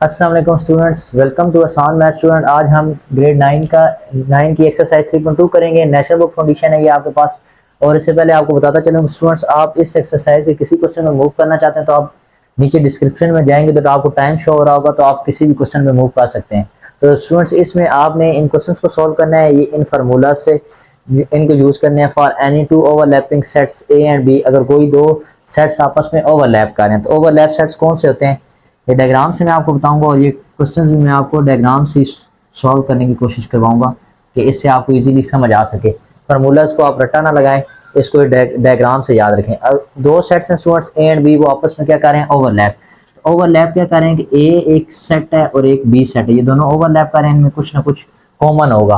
अस्सलाम वालेकुम students, welcome to आसान मैथ स्टूडेंट। आज हम ग्रेड 9 की एक्सरसाइज 3.2 करेंगे। नेशनल बुक फाउंडेशन है ये आपके पास। और इससे पहले आपको बताता चलूँ स्टूडेंट्स, आप इस एक्सरसाइज के किसी क्वेश्चन में मूव करना चाहते हैं तो आप नीचे डिस्क्रिप्शन में जाएंगे तो आपको टाइम शो हो रहा होगा, तो आप किसी भी क्वेश्चन में मूव कर सकते हैं। तो स्टूडेंट्स, इसमें आपने इन क्वेश्चन को सॉल्व करना है। ये इन फार्मूला से इनको यूज करने हैं। For any two overlapping sets A and B, अगर कोई दो सेट्स आपस में ओवरलैप कर रहे हैं तो ओवरलैप सेट्स कौन से होते हैं, ये डायग्राम से मैं आपको बताऊंगा। और ये क्वेश्चंस भी मैं आपको डायग्राम से सॉल्व करने की कोशिश करवाऊंगा कि इससे आपको इजीली समझ आ सके। फार्मूलाज को आप रट्टा ना लगाएं, इसको डायग्राम से याद रखें। और दो सेट्स हैं स्टूडेंट्स, ए एंड बी, वो आपस में क्या कर रहे हैं, ओवरलैप। तो ओवरलैप क्या कर रहे हैं कि ए एक सेट है और एक बी सेट है, ये दोनों ओवरलैप कर रहे हैं, इनमें कुछ ना कुछ कॉमन होगा।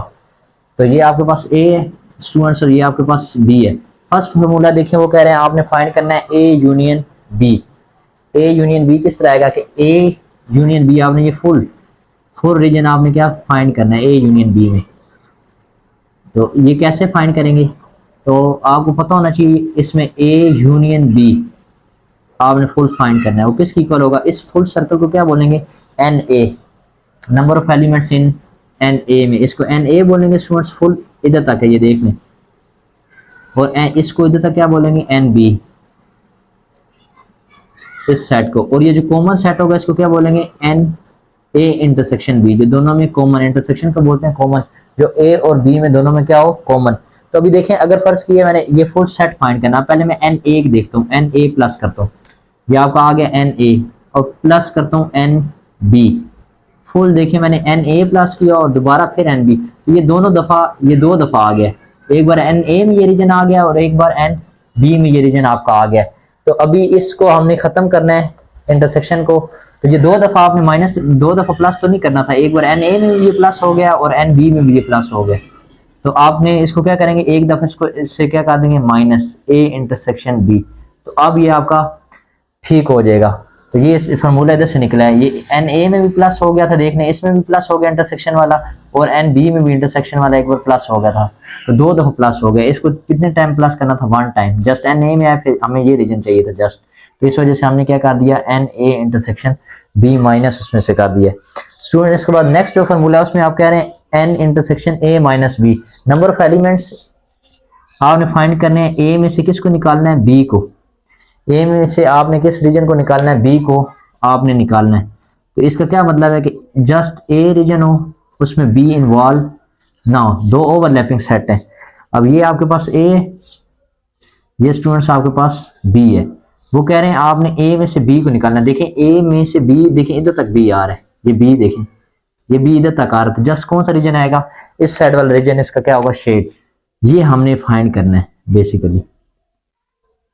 तो ये आपके पास ए है स्टूडेंट्स और ये आपके पास बी है। फर्स्ट फार्मूला देखिए, वो कह रहे हैं आपने फाइंड करना है A union B. A union B किस तरह आएगा कि ए यूनियन बी, आपने ये फुल रीजन आपने क्या फाइंड करना है ए यूनियन बी में। तो ये कैसे फाइंड करेंगे, तो आपको पता होना चाहिए इसमें ए यूनियन बी आपने फुल फाइंड करना है। वो किसकी इक्वल होगा, इस फुल सर्कल को क्या बोलेंगे, N A, number of elements in N A में, इसको एन ए बोलेंगे स्टूडेंट्स। फुल इधर तक है ये देख लें। और इसको इधर तक क्या बोलेंगे, एन बी, इस सेट को। और ये जो कॉमन सेट होगा इसको क्या बोलेंगे, एन ए इंटरसेक्शन बी, जो दोनों में कॉमन, इंटरसेक्शन को बोलते हैं कॉमन, जो ए और बी में दोनों में क्या हो, कॉमन। तो अभी देखें, अगर फर्ज किया मैंने ये फुल सेट फाइंड करना, पहले मैं एन ए देखता हूँ, एन ए प्लस करता हूँ, ये आपका आ गया एन ए, और प्लस करता हूँ एन बी। फुल देखिए मैंने एन ए प्लस किया और दोबारा फिर एन बी, तो ये दोनों दफा, ये दो दफा आ गया। एक बार एन ए में ये रीजन आ गया और एक बार एन बी में ये रीजन आपका आ गया। तो अभी इसको हमने खत्म करना है इंटरसेक्शन को। तो ये दो दफा आपने माइनस, दो दफा प्लस तो नहीं करना था, एक बार एन ए में भी ये प्लस हो गया और एन बी में भी ये प्लस हो गया। तो आपने इसको क्या करेंगे, एक दफा इसको इससे क्या कर देंगे, माइनस ए इंटरसेक्शन बी। तो अब ये आपका ठीक हो जाएगा। तो ये फार्मूला इधर से निकला है, ये एन ए में भी प्लस हो गया था, देखने इसमें भी प्लस हो गया इंटरसेक्शन वाला, और एन बी में भी इंटरसेक्शन वाला एक बार प्लस हो गया था। तो दो दफा प्लस हो गया। इसको कितने टाइम प्लस करना था, one time. Just N A में आया, फिर हमें ये रीजन चाहिए था जस्ट, तो इस वजह से हमने क्या कर दिया, N A intersection B minus उसमें से कर दिया। स्टूडेंट, इसके बाद नेक्स्ट जो फार्मूला है उसमें आप कह रहे हैं N intersection A minus B, number of elements आपने फाइंड करने हैं। ए में से किसको निकालना है, बी को। ए में से आपने किस रीजन को निकालना है, बी को आपने निकालना है। तो इसका क्या मतलब है कि जस्ट ए रीजन हो, उसमें बी इन्वॉल्व ना हो, दो ओवरलैपिंग सेट है। अब ये आपके पास ए, ये स्टूडेंट्स आपके पास बी है। वो कह रहे हैं आपने ए में से बी को निकालना है। देखें ए में से बी, देखें इधर तक बी आ रहा है, ये बी देखें, ये बी इधर तक आ रहा है। जस्ट कौन सा रीजन आएगा, इस साइड वाला रीजन, इसका क्या होगा, शेड। ये हमने फाइंड करना है बेसिकली।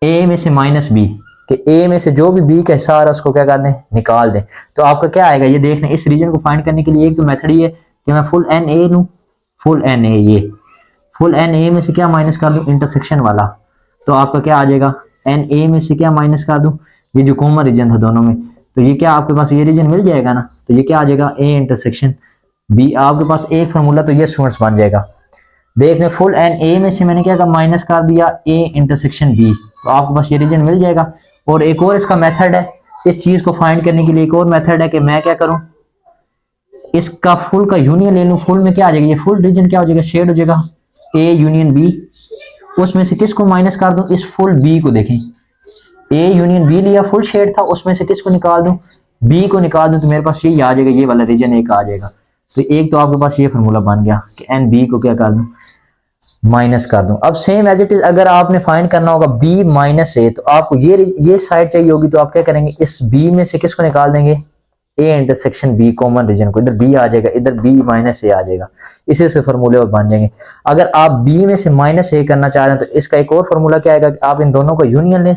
ए में से माइनस बी, कि ए में से जो भी बी का हिस्सा आ रहा है उसको क्या कर दें, निकाल दें। तो आपका क्या आएगा, ये देख लें। इस रीजन को फाइंड करने के लिए एक तो मेथड ही है कि मैं फुल एन ए लूँ, फुल एन ए, ये फुल एन ए में से क्या माइनस कर दूं, इंटरसेक्शन वाला। तो आपका क्या आ जाएगा, एन ए में से क्या माइनस कर दूं, ये जो कॉमन रीजन था दोनों में, तो ये क्या आपके पास ये रीजन मिल जाएगा ना। तो ये क्या आ जाएगा, ए इंटरसेक्शन बी। आपके पास एक फार्मूला तो ये स्टूडेंट्स बन जाएगा। देख लें, फुल एन ए में से मैंने क्या कहा, माइनस कर दिया ए इंटरसेक्शन बी, तो आपके पास ये रीजन मिल जाएगा। और एक और इसका मेथड है इस चीज को फाइंड करने के लिए, एक और मेथड है कि मैं क्या करूं, इसका फुल का यूनियन ले लूं। फुल में क्या आ जाएगा, ये फुल रीजन क्या हो जाएगा, शेड हो जाएगा ए यूनियन बी। उसमें से किसको माइनस कर दूं, इस फुल बी को। देखें ए यूनियन बी लिया, फुल शेड था, उसमें से किसको निकाल दूं, बी को निकाल दूं, तो मेरे पास ये आ जाएगा, ये वाला रीजन एक आ जाएगा। तो एक तो आपके पास ये फार्मूला बन गया कि एन बी को क्या कर दूं, माइनस कर दूं। अब सेम एज इट इज अगर आपने फाइंड करना होगा बी माइनस ए, तो आपको ये साइड चाहिए होगी, तो आप क्या करेंगे, इस बी में से किसको निकाल देंगे, A intersection B common region को। इधर बी आ जाएगा, इधर बी माइनस ए आ जाएगा। इसी से फार्मूले और बन जाएंगे। अगर आप बी में से माइनस ए करना चाह रहे हैं तो इसका एक और फार्मूला क्या आएगा कि आप इन दोनों को यूनियन लें,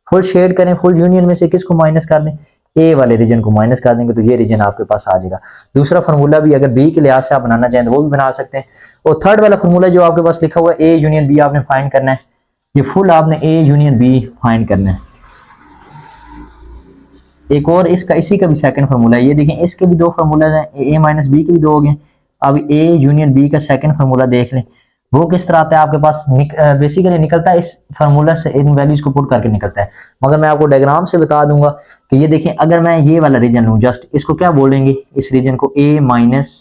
फुल शेड करें, फुल यूनियन में से किसको माइनस कर दें, ए वाले रीजन को माइनस कर देंगे, तो ये रीजन आपके पास आ जाएगा। दूसरा फार्मूला भी अगर बी के लिहाज से आप बनाना चाहें तो वो भी बना सकते हैं। और थर्ड वाला फार्मूला जो आपके पास लिखा हुआ है ए यूनियन बी, आपने फाइंड करना है, ये फुल आपने ए यूनियन बी फाइंड करना है। एक और इसका, इसी का भी सेकंड फार्मूला है, ये देखें इसके भी दो फार्मूला हैं, ए माइनस बी के भी दो हो गए। अब ए यूनियन बी का सेकंड फार्मूला देख लें, वो किस तरह आता है आपके पास, बेसिकली निकलता है इस फार्मूला से, इन वैल्यूज को पुट करके निकलता है। मगर मैं आपको डायग्राम से बता दूंगा कि ये देखें, अगर मैं ये वाला रीजन लूं, जस्ट इसको क्या बोलेंगे, इस रीजन को a माइनस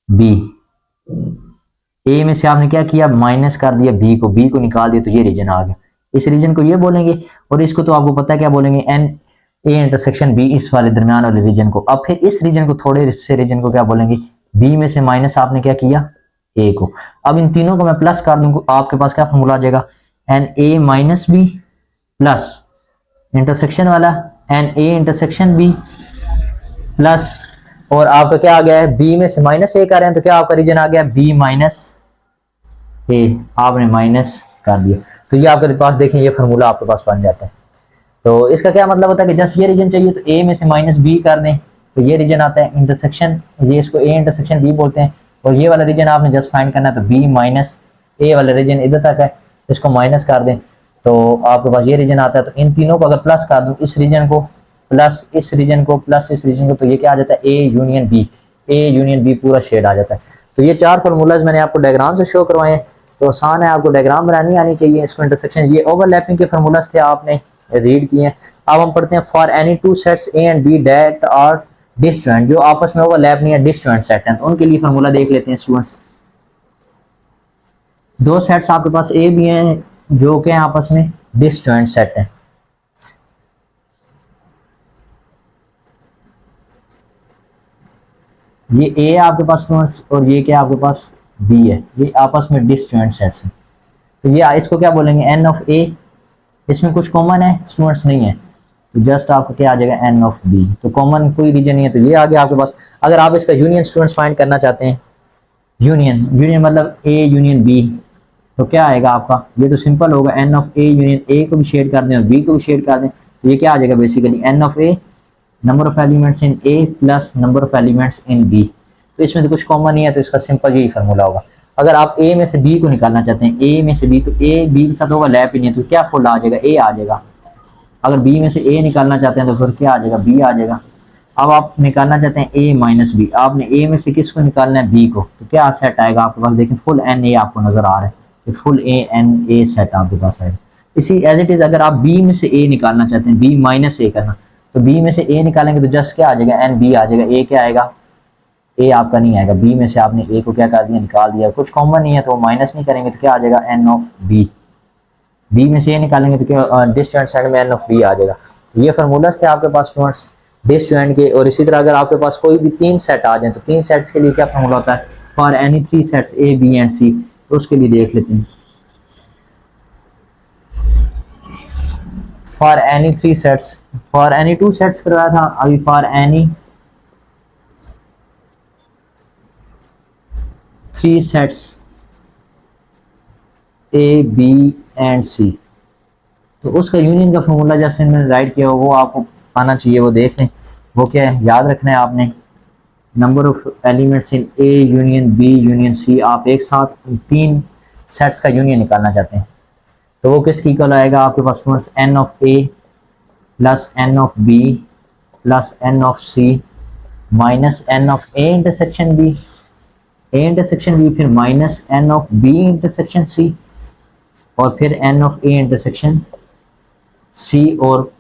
बी। ए में से आपने क्या किया, माइनस कर दिया बी को निकाल दिया, तो ये रीजन आ गया। इस रीजन को ये बोलेंगे, और इसको तो आपको पता है क्या बोलेंगे, एन ए इंटरसेक्शन बी, इस वाले दरमियान वाले रीजन को। अब फिर इस रीजन को, थोड़े से रीजन को क्या बोलेंगे, बी में से माइनस आपने क्या किया, ए को। अब इन तीनों को मैं प्लस कर दूंगा, आपके पास क्या फॉर्मूला आ जाएगा, n A minus B plus intersection वाला n A intersection B plus, और आपका क्या आ गया है, बी में से माइनस ए कर रहे हैं, तो क्या आपका रीजन आ गया, बी माइनस ए, आपने माइनस कर दिया। तो ये आपके पास देखें, ये फार्मूला आपके पास बन जाता है। तो इसका क्या मतलब होता है कि जस्ट ये रीजन चाहिए तो ए में से माइनस बी कर दें, तो ये रीजन आता है इंटरसेक्शन, ये इसको ए इंटरसेक्शन बी बोलते हैं। और ये वाला रीजन आपने जस्ट फाइंड करना है, तो बी माइनस ए वाला रीजन इधर तक है, इसको माइनस कर दें तो आपके पास ये रीजन आता है। तो इन तीनों को अगर प्लस कर दूं, इस रीजन को प्लस इस रीजन को प्लस इस रीजन को, तो ये क्या आ जाता है, A union B, A union B पूरा शेड आ जाता है। तो ये चार फार्मूलाज मैंने आपको डायग्राम से शो करवाए हैं, तो आसान है, आपको डायग्राम बनानी आनी चाहिए। इसको इंटरसेक्शन, ये ओवरलैपिंग के फार्मूलाज थे, आपने रीड किए हैं। अब हम पढ़ते हैं for any two sets A and B that are disjoint, जो आपस में ओवरलैप नहीं है, डिसजॉइंट सेट हैं, तो उनके लिए फार्मूला देख लेते हैं स्टूडेंट्स। दो सेट्स आपके पास ए बी हैं जो कि आपस में डिसजॉइंट सेट हैं। ये ए है आपके पास स्टूडेंट्स, और ये क्या आपके पास बी है, ये आपस में डिसजॉइंट सेट्स हैं। तो ये इसको क्या बोलेंगे, एन ऑफ ए, इसमें कुछ कॉमन है स्टूडेंट्स, नहीं है, तो जस्ट आपको क्या आ जाएगा, एन ऑफ बी। तो कॉमन कोई रीजन नहीं है, तो ये आ गया आपके पास। अगर आप इसका यूनियन स्टूडेंट्स फाइंड करना चाहते हैं, यूनियन मतलब ए यूनियन बी, तो क्या आएगा आपका, ये तो सिंपल होगा, N of A union A को भी शेड कर दें और बी को भी शेड कर दें, तो ये क्या आ जाएगा, basically N of A number of elements in A plus number of elements in B. तो इसमें तो कुछ कॉमन नहीं है, तो इसका सिंपल यही फार्मूला होगा। अगर आप ए में से बी को निकालना चाहते हैं, ए में से बी, तो ए बी के साथ होगा लैप ही नहीं है, तो क्या फुल आ जाएगा, ए आ जाएगा। अगर बी में से ए निकालना चाहते हैं तो फिर क्या आ जाएगा, बी आ जाएगा। अब आप निकालना चाहते हैं ए माइनस बी, आपने ए में से किसको निकालना है, बी को, तो क्या सेट आएगा आपके पास, देखें फुल एन ए आपको नजर आ रहा है, तो full A N A set आपके पास आएगा। इसी एज इट इज, अगर आप बी में से ए निकालना चाहते हैं, बी माइनस ए करना, तो बी में से ए निकालेंगे तो जस्ट क्या आ जाएगा, एन बी आ जाएगा। ए क्या आएगा, ए आपका नहीं आएगा, बी में से आपने ए को क्या कर दिया, निकाल दिया, कुछ कॉमन नहीं है तो माइनस नहीं करेंगे, तो क्या आ जाएगा, एन ऑफ बी। बी में से ए निकालेंगे तो क्या, डिसजॉइंट सेट में एन ऑफ बी आ जाएगा। तो ये फार्मूलाज थे आपके पास स्टूडेंट्स डिसजॉइंट के। और इसी तरह अगर आपके पास कोई भी तीन सेट आ जाए, तो तीन सेट्स के लिए क्या फार्मूला होता है, for any three sets A B and C, तो उसके लिए देख लेते हैं। For any three sets, for any two sets करवाया था, अभी for any three sets A B and C, तो उसका यूनियन का फॉर्मूला जस्ट मैंने राइट किया, वो आपको आना चाहिए, वो देख लें। वो क्या है, याद रखना है आपने, number of elements in A union B union C, आप एक साथ तीन सेट्स का यूनियन निकालना चाहते हैं, तो वो किसकी इक्वल आएगा आपके पास students, n of A plus N of B plus N of C minus n of A intersection B, A intersection B, फिर minus n of B intersection C, और फिर n of A intersection C, और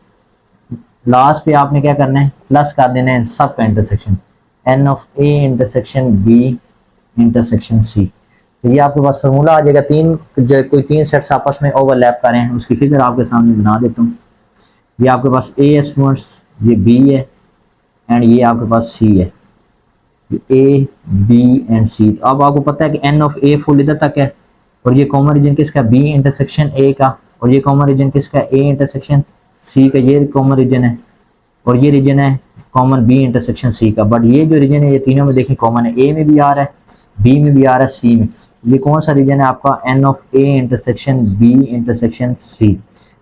last पे आपने क्या करना है, plus कर देना है सब का intersection, N of A intersection B intersection C. तो ये आपके पास फार्मूला आ जाएगा। कोई तीन सेट्स आपस में ओवरलैप कर रहे हैं, उसकी फिगर आपके सामने बना देता हूँ। ये आपके पास ए है स्टूडेंट्स, ये बी है, एंड ये आपके पास सी है, ए बी एंड सी। तो अब आपको पता है कि एन ऑफ ए फुल इधर तक है, और ये कॉमन रीजन किसका, बी इंटरसेक्शन ए का, और ये कॉमन रीजन किसका, ए इंटरसेक्शन सी का, ये कॉमन रीजन है, और ये रीजन है कॉमन बी इंटरसेक्शन सी का। बट ये जो रीजन है ये तीनों में देखें कॉमन है, ए में भी आ रहा है, बी में भी आ रहा है, सी में। ये कौन सा रीजन है आपका, N of A intersection B intersection C,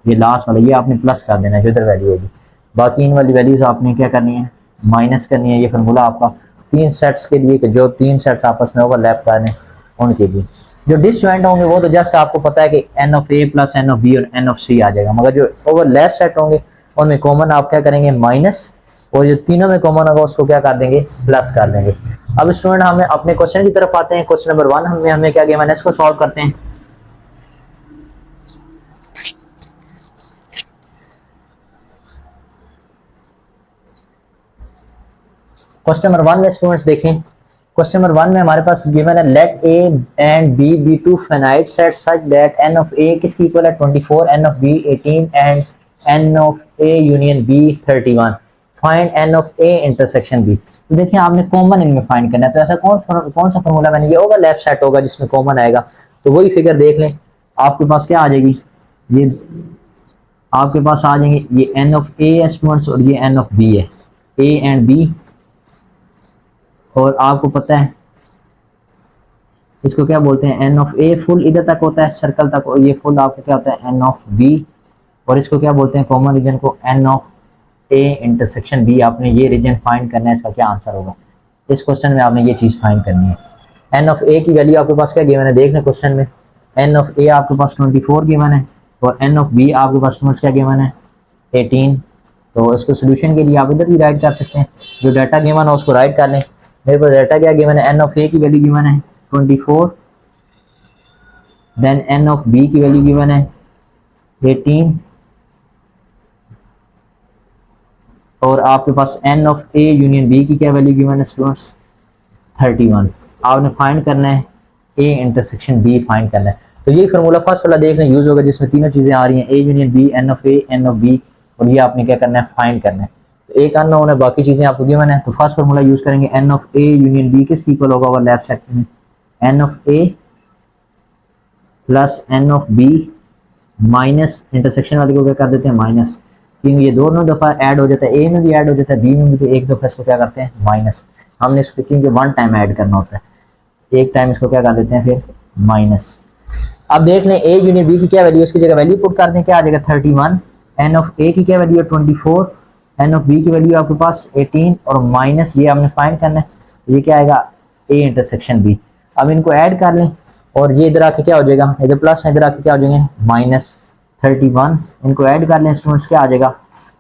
ये लास्ट वाला, ये आपने प्लस कर देना है जो इधर वैल्यू होगी। बाकी इन वाली वैल्यूज आपने क्या करनी है, माइनस करनी है। ये फार्मूला आपका तीन सेट्स के लिए कि जो तीन सेट्स आपस में ओवरलैप कर रहे हैं उनके लिए। जो डिसजॉइंट होंगे वो तो जस्ट आपको पता है कि N of A plus N of B और एन ऑफ सी आ जाएगा, मगर जो ओवरलैप सेट होंगे उनमें कॉमन आप क्या करेंगे माइनस, और जो तीनों में कॉमन होगा उसको क्या कर देंगे प्लस कर देंगे। अब स्टूडेंट हमें अपने क्वेश्चन की तरफ आते हैं। क्वेश्चन नंबर 1 हमें क्या गिवन है, इसको सॉल्व करते हैं। क्वेश्चन नंबर 1 में स्टूडेंट्स देखें, क्वेश्चन नंबर 1 में हमारे पास गिवन है let A and B be two finite set such that n of A किसकी इक्वल है 24, n of B 18 and N of A union B 31। Find n of A intersection B. तो देखिए आपने common इनमें find करना है, तो ऐसा कौन सा फॉर्मूला मैंने ये होगा लेफ्ट सेट होगा जिसमें कॉमन आएगा। तो वही फिगर देख लें, आपके पास क्या आ जाएगी, ये आपके पास आ जाएंगे ये एन ऑफ ए है स्टूडेंट्स और ये एन ऑफ बी है, ए एंड बी। और आपको पता है इसको क्या बोलते हैं एन ऑफ ए, फुल इधर तक होता है सर्कल तक, और ये फुल आपको क्या होता है एन ऑफ बी। और इसको क्या बोलते हैं कॉमन रीजन को N of A intersection B. आपने ये रीजन फाइंड करना है, इसका क्या आंसर होगा इस क्वेश्चन में, आपने ये चीज फाइंड करनी है। एन ऑफ ए की वैल्यू आपके पास क्या गिवन है देख लें क्वेश्चन में, एन ऑफ ए आपके पास 24 गिवन है और एन ऑफ बी आपके पास स्टूडेंट्स क्या गिवन है 18। तो इसको सोल्यूशन के लिए आप इधर भी राइट कर सकते हैं, जो डाटा गिवन है उसको राइट कर लें। मेरे पास डाटा क्या गिवन है, एन ऑफ ए की वैल्यू गिवन है 24, देन एन ऑफ बी की वैल्यू गिवन है 18 और आपके पास n of A union B की क्या वैल्यू गिवन है स्टूडेंट्स 31। आपने फाइंड करना है ए इंटरसेक्शन बी फाइंड करना है। तो ये फार्मूला फर्स्ट वाला देखना यूज होगा जिसमें तीनों चीजें आ रही हैं, A union B, N of A, N of B, और ये आपने क्या करना है फाइंड करना है। तो एक अननोन है, बाकी चीजें आपको गिवन है। तो फर्स्ट फार्मूला यूज करेंगे N of A union B किसकी इक्वल होगा वो लेफ्ट साइड में N of A plus N of B minus intersection वाले को क्या कर देते हैं माइनस, क्योंकि ये दोनों दफा ऐड हो जाता है, ए में भी ऐड हो जाता है बी में भी, तो एक दफा इसको क्या करते हैं माइनस। हमने इसको क्योंकि 1 टाइम ऐड करना होता है, एक टाइम इसको क्या कर देते हैं फिर माइनस। अब देख लें ए यूनियन बी की क्या वैल्यू, इसकी जगह वैल्यू पुट कर दें, क्या आ जाएगा 31, एन ऑफ ए की क्या वैल्यू है 24, एन ऑफ बी की वैल्यू आपके पास 18 और माइनस ये हमने फाइंड करना है, तो ये क्या आएगा ए इंटरसेक्शन बी। अब इनको ऐड कर लें और ये इधर आके क्या हो जाएगा, इधर प्लस है, इधर आके क्या हो जाएंगे माइनस 31। इनको ऐड कर लें स्टूडेंट्स, क्या आ जाएगा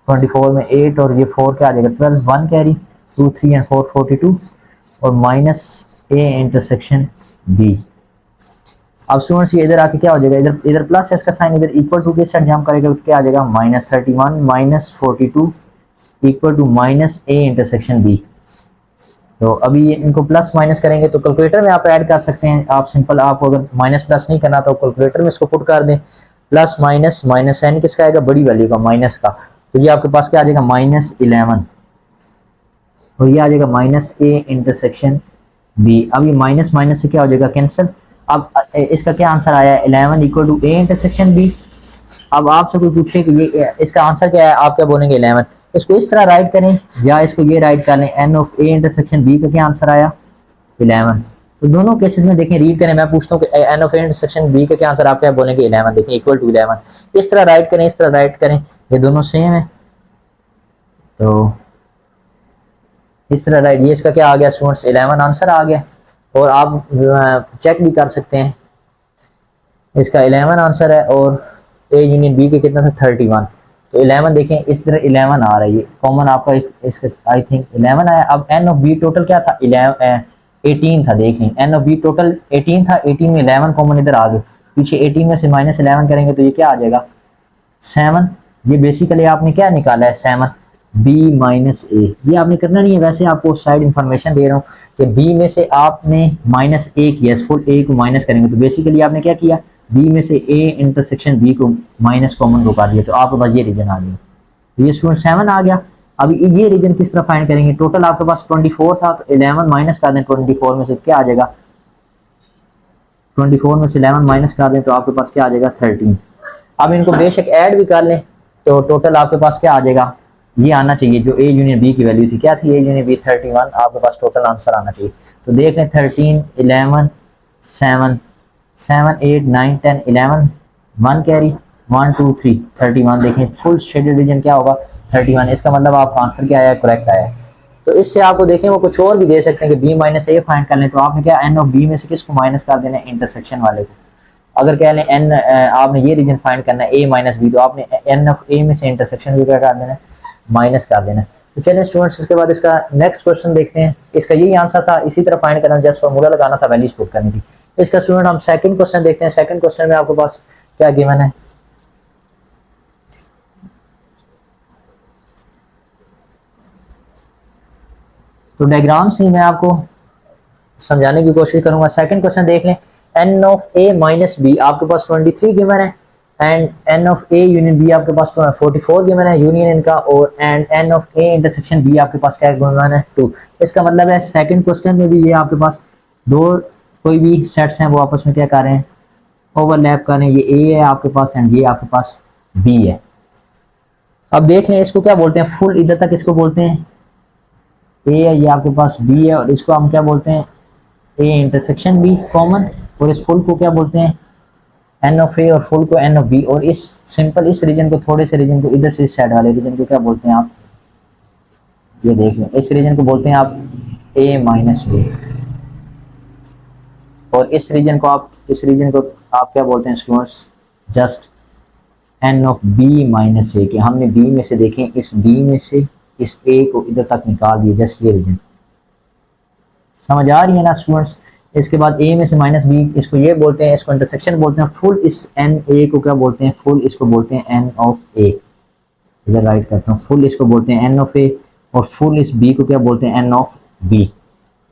24 में 8 और ये 4 क्या आ जाएगा 12, 1 कैरी 2 3 एंड 4 42 और माइनस ए इंटरसेक्शन बी। अब स्टूडेंट्स ये इधर आके क्या हो जाएगा, इधर इधर प्लस है इसका साइन, इधर इक्वल टू के साइड जंप करेगा तो क्या आ जाएगा minus 31 minus 42 equal to minus A intersection B. तो अभी इनको प्लस माइनस करेंगे तो कैलकुलेटर में आप ऐड कर सकते हैं, आप सिंपल, आप अगर माइनस प्लस नहीं करना तो कैलकुलेटर में इसको पुट कर दें। प्लस माइनस माइनस साइन किसका आएगा बड़ी वैल्यू का माइनस का, तो ये आपके पास क्या आ जाएगा माइनस 11 और ये आ जाएगा माइनस ए इंटरसेक्शन बी। अब ये माइनस माइनस से क्या हो जाएगा कैंसिल। अब इसका क्या आंसर आया 11 equal to A intersection B. अब आपसे कोई पूछे कि ये इसका आंसर क्या है, आप क्या बोलेंगे 11। इसको इस तरह राइट करें या इसको ये राइट कर लें, N of A intersection B का क्या आंसर आया 11। तो दोनों केसेस में देखें रीड करें, मैं पूछता हूँ कि N of A intersection B का क्या आंसर, आप क्या बोलेंगे 11। देखें इक्वल टू 11, इस तरह राइट करें, इस तरह राइट करें, ये दोनों सेम है। तो इस तरह राइट, ये इसका क्या आ गया स्टूडेंट्स 11 आंसर आ गया। और आप चेक भी कर सकते हैं, इसका 11 आंसर है और ए यूनियन बी के कितना था 31। तो 11 देखें इस तरह 11 आ रहा है, ये कॉमन आपका इसका आई थिंक 11 आया। अब एन ऑफ बी टोटल क्या था 18 था, देख लें एन ऑफ बी टोटल 18 था, 18 में 11 कॉमन इधर आ गए, पीछे 18 में से माइनस 11 करेंगे तो ये क्या आ जाएगा 7। ये बेसिकली आपने क्या निकाला है 7 बी माइनस ए। ये आपने करना नहीं है, वैसे आपको साइड इन्फॉर्मेशन दे रहा हूँ कि बी में से आपने माइनस ए किया, फुल ए को माइनस करेंगे तो बेसिकली आपने क्या किया बी में से ए इंटरसेक्शन बी को माइनस कॉमन को कर दिया, तो आपके पास ये रीजन आ गया। तो ये स्टूडेंट 7 आ गया। अब ये रीजन किस तरह फाइंड करेंगे, टोटल आपके पास 24 था तो 11 माइनस कर दें 24 में से क्या आ जाएगा 24 में से 11 माइनस कर दें तो आपके पास क्या आ जाएगा 13। अब इनको बेशक ऐड भी कर लें तो टोटल आपके पास क्या आ जाएगा, ये आना चाहिए जो ए यूनियन बी की वैल्यू थी, क्या थी ए यूनियन बी 31, आपके पास टोटल आंसर आना चाहिए। तो देख लें 13 11 7 7 8 9 10 11 1 कैरी 1 2 3 31। देखें फुल शेडेड रीजन क्या होगा 31, इसका मतलब आपका आंसर क्या आया करेक्ट आया। तो इससे आपको देखें वो कुछ और भी दे सकते हैं कि बी माइनस ए फाइंड कर लें, तो आपने क्या एन ऑफ बी में से किसको माइनस कर देना है इंटरसेक्शन वाले को। अगर कह लें एन आपने ये रीजन फाइंड करना है ए माइनस बी, तो आपने एन ऑफ ए में से इंटरसेक्शन को क्या कर देना है, माइनस कर देना है। तो चलिए स्टूडेंट्स इसके बाद इसका नेक्स्ट क्वेश्चन देखते हैं। इसका यही आंसर था, इसी तरह फाइंड करना, जस्ट फॉर्मूला लगाना था, वैल्यूज पुट करनी थी। इसका स्टूडेंट हम सेकंड क्वेश्चन देखते हैं। सेकंड क्वेश्चन में आपके पास क्या गिवन है, तो डायग्राम से मैं आपको समझाने की कोशिश करूंगा। सेकंड क्वेश्चन देख लें, N of A minus B आपके पास 23 गिवन है, and N of A union B आपके पास 44 गिवन है यूनियन इनका, और and N of A intersection B आपके पास क्या गिवन है, 2। इसका मतलब है सेकंड क्वेश्चन में भी ये आपके पास दो कोई भी सेट्स हैं वो आपस में क्या कर रहे हैं, ओवरलैप कर रहे हैं। ये ए है आपके पास एंड ये आपके पास बी है। अब देख लें इसको क्या बोलते हैं, फुल इधर तक इसको बोलते हैं ए है, ये आपके पास बी है, और इसको हम क्या बोलते हैं, ए इंटरसेक्शन बी कॉमन, और इस फुल को क्या बोलते हैं, एन ऑफ ए, और फुल को एन ऑफ बी, और इस सिंपल इस रीजन को, थोड़े से रीजन को इधर से इस साइड वाले रीजन को क्या बोलते हैं आप, ये देख लें, इस रीजन को बोलते हैं आप ए माइनस बी, और इस रीजन को आप क्या बोलते हैं students, just n of B minus A, कि हमने बी में से देखें, इस बी में से इस ए को इधर तक निकाल दिए, जस्ट ये रीजन। समझ आ रही है ना स्टूडेंट्स। इसके बाद ए में से माइनस बी, इसको ये बोलते हैं, इसको इंटरसेक्शन बोलते हैं। फुल इस एन ए को क्या बोलते हैं, फुल इसको बोलते हैं एन ऑफ ए, इधर राइट करता हूँ, फुल इसको बोलते हैं एन ऑफ ए, और फुल इस बी को क्या बोलते हैं, एन ऑफ बी।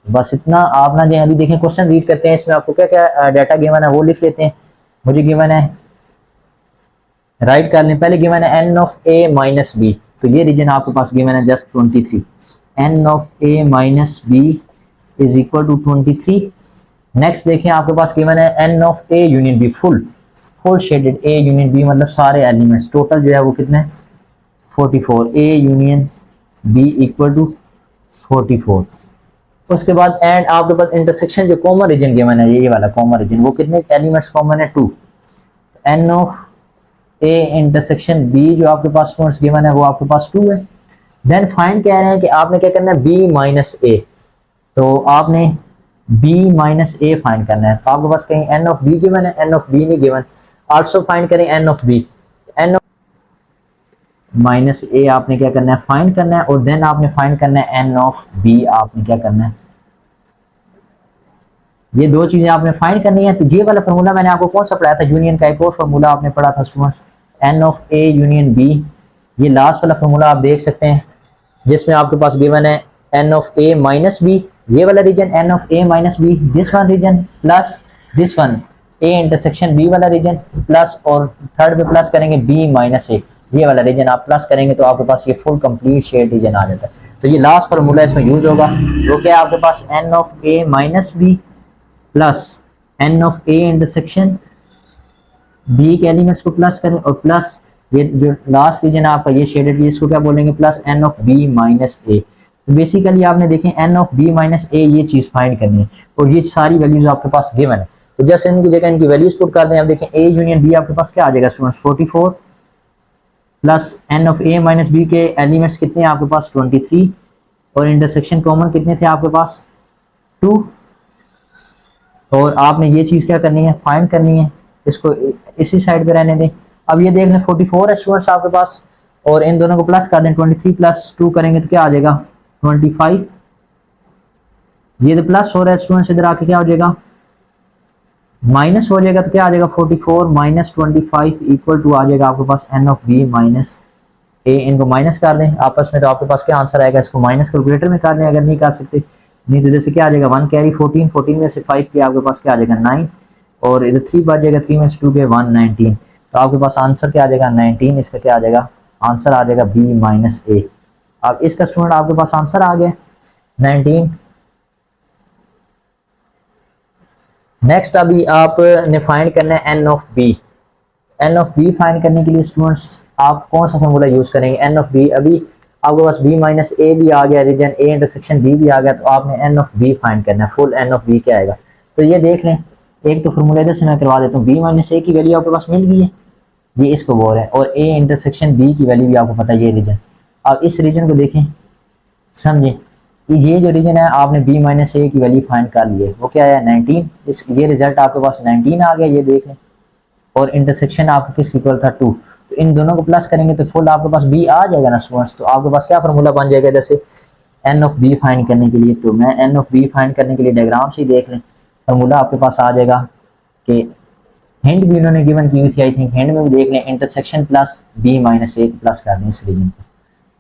बस इतना आप ना जो अभी देखें, क्वेश्चन रीड करते हैं, इसमें आपको क्या क्या डाटा गिवन है वो लिख लेते हैं। मुझे गिवन है, राइट कर लें, पहले गिवन है N of A minus B, तो ये रीजन आपके पास गिवन है just 23, N of A minus B is equal to 23। Next देखें आपके पास गिवन है N of A union B, full shaded A union B, मतलब सारे एलिमेंट्स, टोटल जो है वो कितने हैं, 44, A union B equal to 44। उसके बाद एंड आपके पास इंटरसेक्शन जो कॉमन रीजन गिवन है, ये वाला कॉमन रीजन, वो कितने एलिमेंट्स कॉमन है, 2। N of A intersection B जो आपके पास स्टूडेंट्स गिवन है वो आपके पास 2 है। देन फाइंड कह रहे हैं कि आपने क्या करना है, बी माइनस ए, तो आपने b माइनस ए फाइंड करना है। तो आपके पास कहीं n ऑफ b गिवन है, n ऑफ b नहीं गिवन। आल्सो फाइंड करें n of b, n of minus A आपने क्या करना है, फाइंड करना है, और देन आपने फाइंड करना है n ऑफ b, आपने क्या करना है, ये दो चीजें आपने फाइंड करनी है। तो ये वाला फॉर्मूला मैंने आपको कौन सा पढ़ाया था, यूनियन का एक और फॉर्मूला आपने पढ़ा था students, n of a union b। ये लास्ट वाला फॉर्मूला आप देख सकते हैं, जिसमें आपके पास गिवन है n of a minus b, ये वाला region n of a minus b, this one region plus this one a intersection b वाला रीजन प्लस, और थर्ड पे प्लस करेंगे b माइनस a, ये वाला रीजन आप प्लस करेंगे तो आपके पास ये फुल कंप्लीट शेड रीजन आ जाता है। तो ये लास्ट फार्मूला इसमें यूज होगा, वो क्या है आपके पास n of a minus b plus n of a intersection b के एलिमेंट्स को प्लस करें, और प्लस ये जो लास्ट रीजन है आपका ये शेडेड, इसको क्या बोलेंगे, plus n of b minus a। तो बेसिकली आपने देखें n of b minus a, ये चीज फाइंड करनी है, और ये सारी वैल्यूज आपके पास गिवन है। तो जैसे इनकी जगह इनकी वैल्यूज पुट कर दें, आप देखें a यूनियन b आपके पास क्या आ जाएगा students, 44 plus n of a minus b के एलिमेंट्स कितने हैं आपके पास, 23, और इंटरसेक्शन कॉमन कितने थे आपके पास, 2। और आपने ये चीज क्या करनी है, फाइंड करनी है, इसको इसी साइड पे रहने दें। अब ये देख लें 44 है स्टूडेंट्स आपके पास, और इन दोनों को प्लस कर दें, 23 प्लस 2 करेंगे तो क्या आ जाएगा, 25। ये तो प्लस हो रहा है स्टूडेंट्स, इधर आके क्या हो जाएगा, माइनस हो जाएगा, तो क्या आ जाएगा, 44 माइनस 25 इक्वल टू आ जाएगा आपके पास n of b minus a। इनको माइनस कर दें आपस में, तो आपके पास क्या आंसर आएगा, इसको माइनस कैलकुलेटर में कर लें अगर नहीं कर सकते, नहीं तो जैसे क्या आ जाएगा, 1 कैरी 14, 14 में से 5 के आपके पास क्या आ जाएगा, 9, और इधर 3 बच जाएगा, 3 में से 2 के 1, 19। तो आपके पास आंसर क्या आ जाएगा, 19। इसका क्या आ जाएगा, आंसर आ जाएगा b माइनस a। अब इसका स्टूडेंट आपके पास आंसर आ गया 19। नेक्स्ट अभी आपने फाइंड करना है n of b। n of b find करने के लिए स्टूडेंट्स आप कौन सा फॉर्मूला यूज करेंगे, n ऑफ b। अभी आपके पास b माइनस a भी आ गया, रीजन a इंटरसेक्शन b भी आ गया, तो आपने n ऑफ b फाइंड करना है, फुल n ऑफ b क्या आएगा। तो ये देख लें, एक तो फॉर्मूला इधर से मैं करवा देता हूँ, b माइनस a की वैल्यू आपके पास मिल गई है, ये इसको बोल रहे हैं, और a इंटरसेक्शन b की वैल्यू भी आपको पता है, ये रीजन। अब इस रीजन को देखें, समझे, ये जो रीजन है आपने b माइनस a की वैल्यू फाइंड कर ली है, वो क्या है 19। ये रिजल्ट आपके पास 19 आ गया, ये देख लें और इंटरसेक्शन आपका किस इक्वल था 2, तो इन दोनों को प्लस करेंगे तो फुल आपके पास बी आ जाएगा ना स्टूडेंट्स। तो आपके पास क्या फार्मूला बन जाएगा, जैसे एन ऑफ बी फाइंड करने के लिए, तो मैं एन ऑफ बी फाइंड करने के लिए डायग्राम से ही देख लें, फार्मूला आपके पास आ जाएगा कि हिंट भी उन्होंने गिवन की हुई थी, आई थिंक हिंट में भी देख लें, intersection plus B minus A plus कर दें इस रीजन को।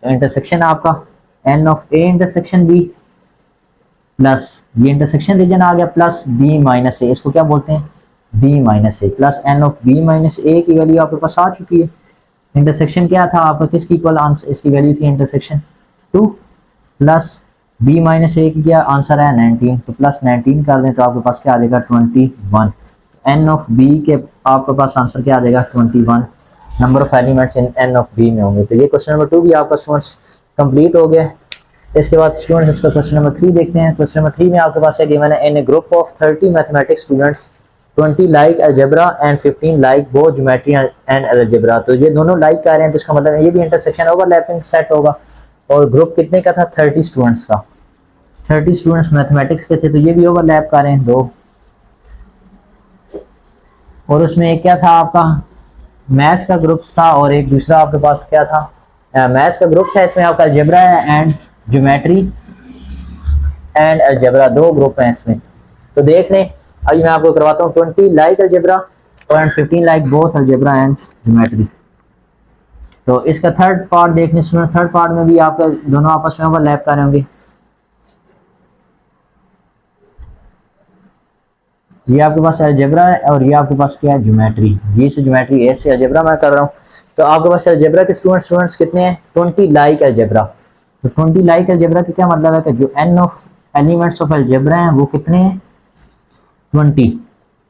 तो इंटरसेक्शन आपका N of A intersection B plus ये इंटरसेक्शन रीजन आ गया प्लस बी माइनस ए, इसको क्या बोलते हैं B minus A, plus N of B minus A की वैल्यू आपके पास आ चुकी है। इंटरसेक्शन क्या था आपका, किसकी इक्वल आंसर, इसकी वैल्यू थी intersection 2 plus B minus A की क्या आंसर है 19, तो प्लस 19 कर दें तो आपके पास क्या आ जाएगा 21। एन ऑफ बी के आपके पास आंसर क्या आ जाएगा 21 number of elements in N of B में होंगे। तो ये क्वेश्चन नंबर 2 भी आपका स्टूडेंट्स कंप्लीट हो गया। इसके बाद स्टूडेंट्स इसका क्वेश्चन नंबर 3 देखते हैं। क्वेश्चन नंबर 3 में आपके पास है गिवन है in a group of 30 mathematics students 20 like algebra and 15 like both geometry and algebra. तो ये दोनों लाइक कर रहे हैं, तो इसका मतलब ये भी इंटरसेक्शन ओवरलैपिंग सेट होगा। और ग्रुप कितने का था 30 स्टूडेंट्स का, 30 स्टूडेंट्स मैथमेटिक्स के थे, तो ये भी ओवरलैप कर रहे हैं दो। और उसमें एक क्या था आपका मैथ्स का ग्रुप था और एक दूसरा आपके पास क्या था मैथ्स का ग्रुप था, इसमें आपका algebra and geometry and algebra दो ग्रुप हैं इसमें। तो देख लें अभी मैं आपको करवाता हूँ 20 लाइक अलजेब्रा और 15 like both algebra and geometry. तो इसका थर्ड पार्ट देखने सुनो, थर्ड पार्ट में भी आपका दोनों आपस में ओवरलैप कर रहे होंगे। ये आपके पास अलजेब्रा है और ये आपके पास क्या है ज्योमेट्री, जी से ज्योमेट्री, ए से अलजेब्रा मैं कर रहा हूँ। तो आपके पास अलजेब्रा के स्टूडेंट्स कितने हैं 20 लाइक अलजेब्रा। तो 20 लाइक अलजेब्रा का क्या मतलब है कि जो N of elements of algebra हैं वो कितने हैं 20।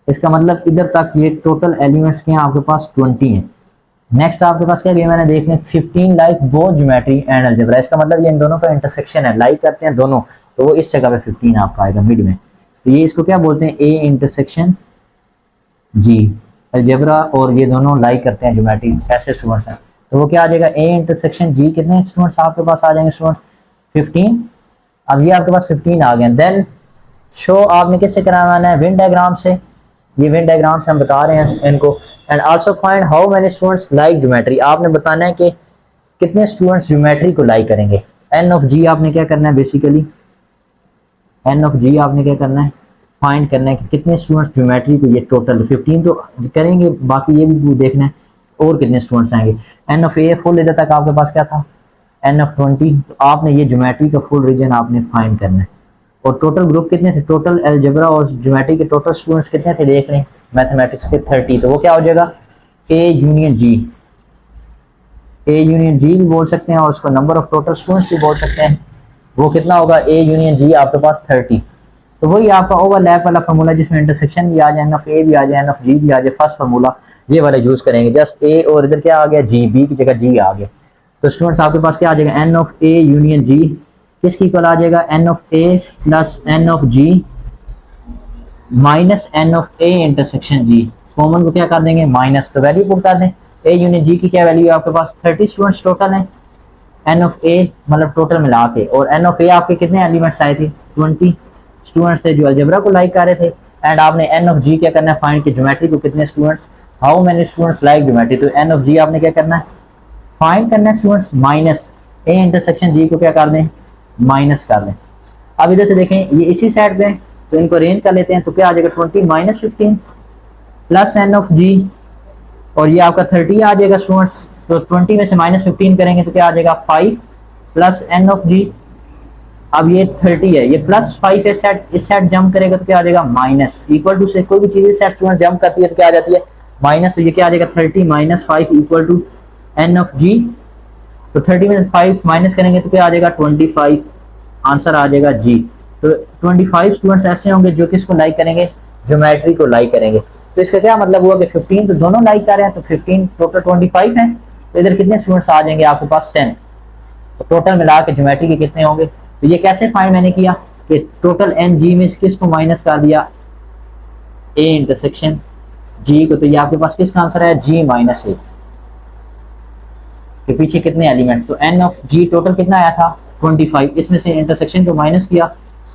इसका मतलब इधर तक ये टोटल एलिमेंट्स के हैं आपके पास 20 हैं। नेक्स्ट आपके पास क्या मैंने देख लें 15 like both geometry and algebra, इसका मतलब ये इन दोनों का इंटरसेक्शन है, लाइक करते हैं दोनों, तो वो इस जगह पे 15 आपका आएगा मिड में। तो ये इसको क्या बोलते हैं ए इंटरसेक्शन जी अलजेब्रा, और ये दोनों लाइक करते हैं ज्योमेट्री, ऐसे स्टूडेंट्स हैं। तो वो क्या आ जाएगा ए इंटरसेक्शन जी, कितने स्टूडेंट्स आपके पास आ जाएंगे स्टूडेंट्स 15। अब ये आपके पास 15 आ गए। देन शो आपने किससे कराना है विन डायग्राम से, ये विन डायग्राम से हम बता रहे हैं इनको। And also find how many students like geometry, आपने बताना है कि कितने स्टूडेंट्स ज्योमेट्री को लाइक करेंगे। एन ऑफ जी आपने क्या करना है बेसिकली, एन ऑफ जी आपने क्या करना है फाइंड करना है कि कितने स्टूडेंट्स ज्योमेट्री को, ये टोटल 15 तो करेंगे, बाकी ये भी देखना है और कितने स्टूडेंट्स आएंगे। एन ऑफ ए फुल इधर तक आपके पास क्या था एन ऑफ 20, तो आपने ये ज्योमेट्री का फुल रीजन आपने फाइंड करना है। और टोटल ग्रुप कितने थे, टोटल अलजेब्रा और ज्योमेट्री के टोटल स्टूडेंट्स कितने थे देख लें मैथमेटिक्स के 30, तो वो क्या हो जाएगा ए यूनियन जी, ए यूनियन जी भी बोल सकते हैं और उसको नंबर ऑफ टोटल स्टूडेंट्स भी बोल सकते हैं। वो कितना होगा ए यूनियन जी आपके पास 30। तो वही आपका ओवरलैप वाला फार्मूला जिसमें इंटरसेक्शन भी आ जाए, एन ऑफ ए भी आ जाए, एन ऑफ जी भी आ जाए, फर्स्ट फार्मूला ये वाला यूज करेंगे। जस्ट ए और इधर क्या आ गया जी, बी की जगह जी आ गया। तो स्टूडेंट्स आपके पास क्या आ जाएगा n of A union G किसकी इक्वल आ जाएगा n of A plus N of G minus n of A intersection G, common को क्या कर देंगे माइनस, तो वैल्यू पुट कर दें। ए यूनियन जी की क्या वैल्यू है आपके पास 30 स्टूडेंट्स टोटल है, एन ऑफ ए मतलब टोटल मिला के, और एन ऑफ ए आपके कितने एलिमेंट्स आए थे 20 स्टूडेंट्स थे जो अलजेब्रा को लाइक कर रहे थे। एंड आपने एन ऑफ जी क्या करना है फाइंड कि ज्योमेट्री को कितने students, how many students like geometry, तो एन ऑफ जी आपने क्या करना है फाइंड करना है स्टूडेंट्स माइनस ए इंटरसेक्शन जी को क्या कर दें माइनस कर दें। अब इधर से देखें ये इसी साइड पे तो इनको अरेंज कर लेते हैं, तो क्या आ जाएगा 20 माइनस 15 प्लस एन ऑफ जी, और ये आपका 30 आ जाएगा स्टूडेंट्स। तो 20 में से माइनस 15 करेंगे तो क्या आ जाएगा 5 प्लस एन ऑफ जी। अब ये 30 है, ये प्लस 5 इस सेट जंप करेगा तो क्या आ जाएगा माइनस, इक्वल टू से कोई भी चीज सेट स्टूडेंट जंप करती है तो क्या आ जाती है माइनस, तो ये क्या आ जाएगा 30 minus 5 equal to n of G. तो 30 में से 5 माइनस करेंगे तो क्या आ जाएगा 25, आंसर आ जाएगा जी। तो 25 स्टूडेंट्स ऐसे होंगे जो किसको लाइक करेंगे ज्योमेट्री को लाइक करेंगे। तो इसका क्या मतलब हुआ कि 15 तो दोनों लाइक कर रहे हैं, तो 15 टोटल 25 है, तो इधर कितने स्टूडेंट्स आ जाएंगे आपके पास 10, तो टोटल मिला के ज्योमेट्री के कितने होंगे। तो ये कैसे फाइंड मैंने किया कि टोटल एन जी में किसको माइनस कर दिया ए इंटरसेक्शन जी को, तो ये आपके पास किसका आंसर है जी माइनस ए के पीछे कितने एलिमेंट्स, तो एन ऑफ जी टोटल कितना आया था 25, इसमें से इंटरसेक्शन को माइनस किया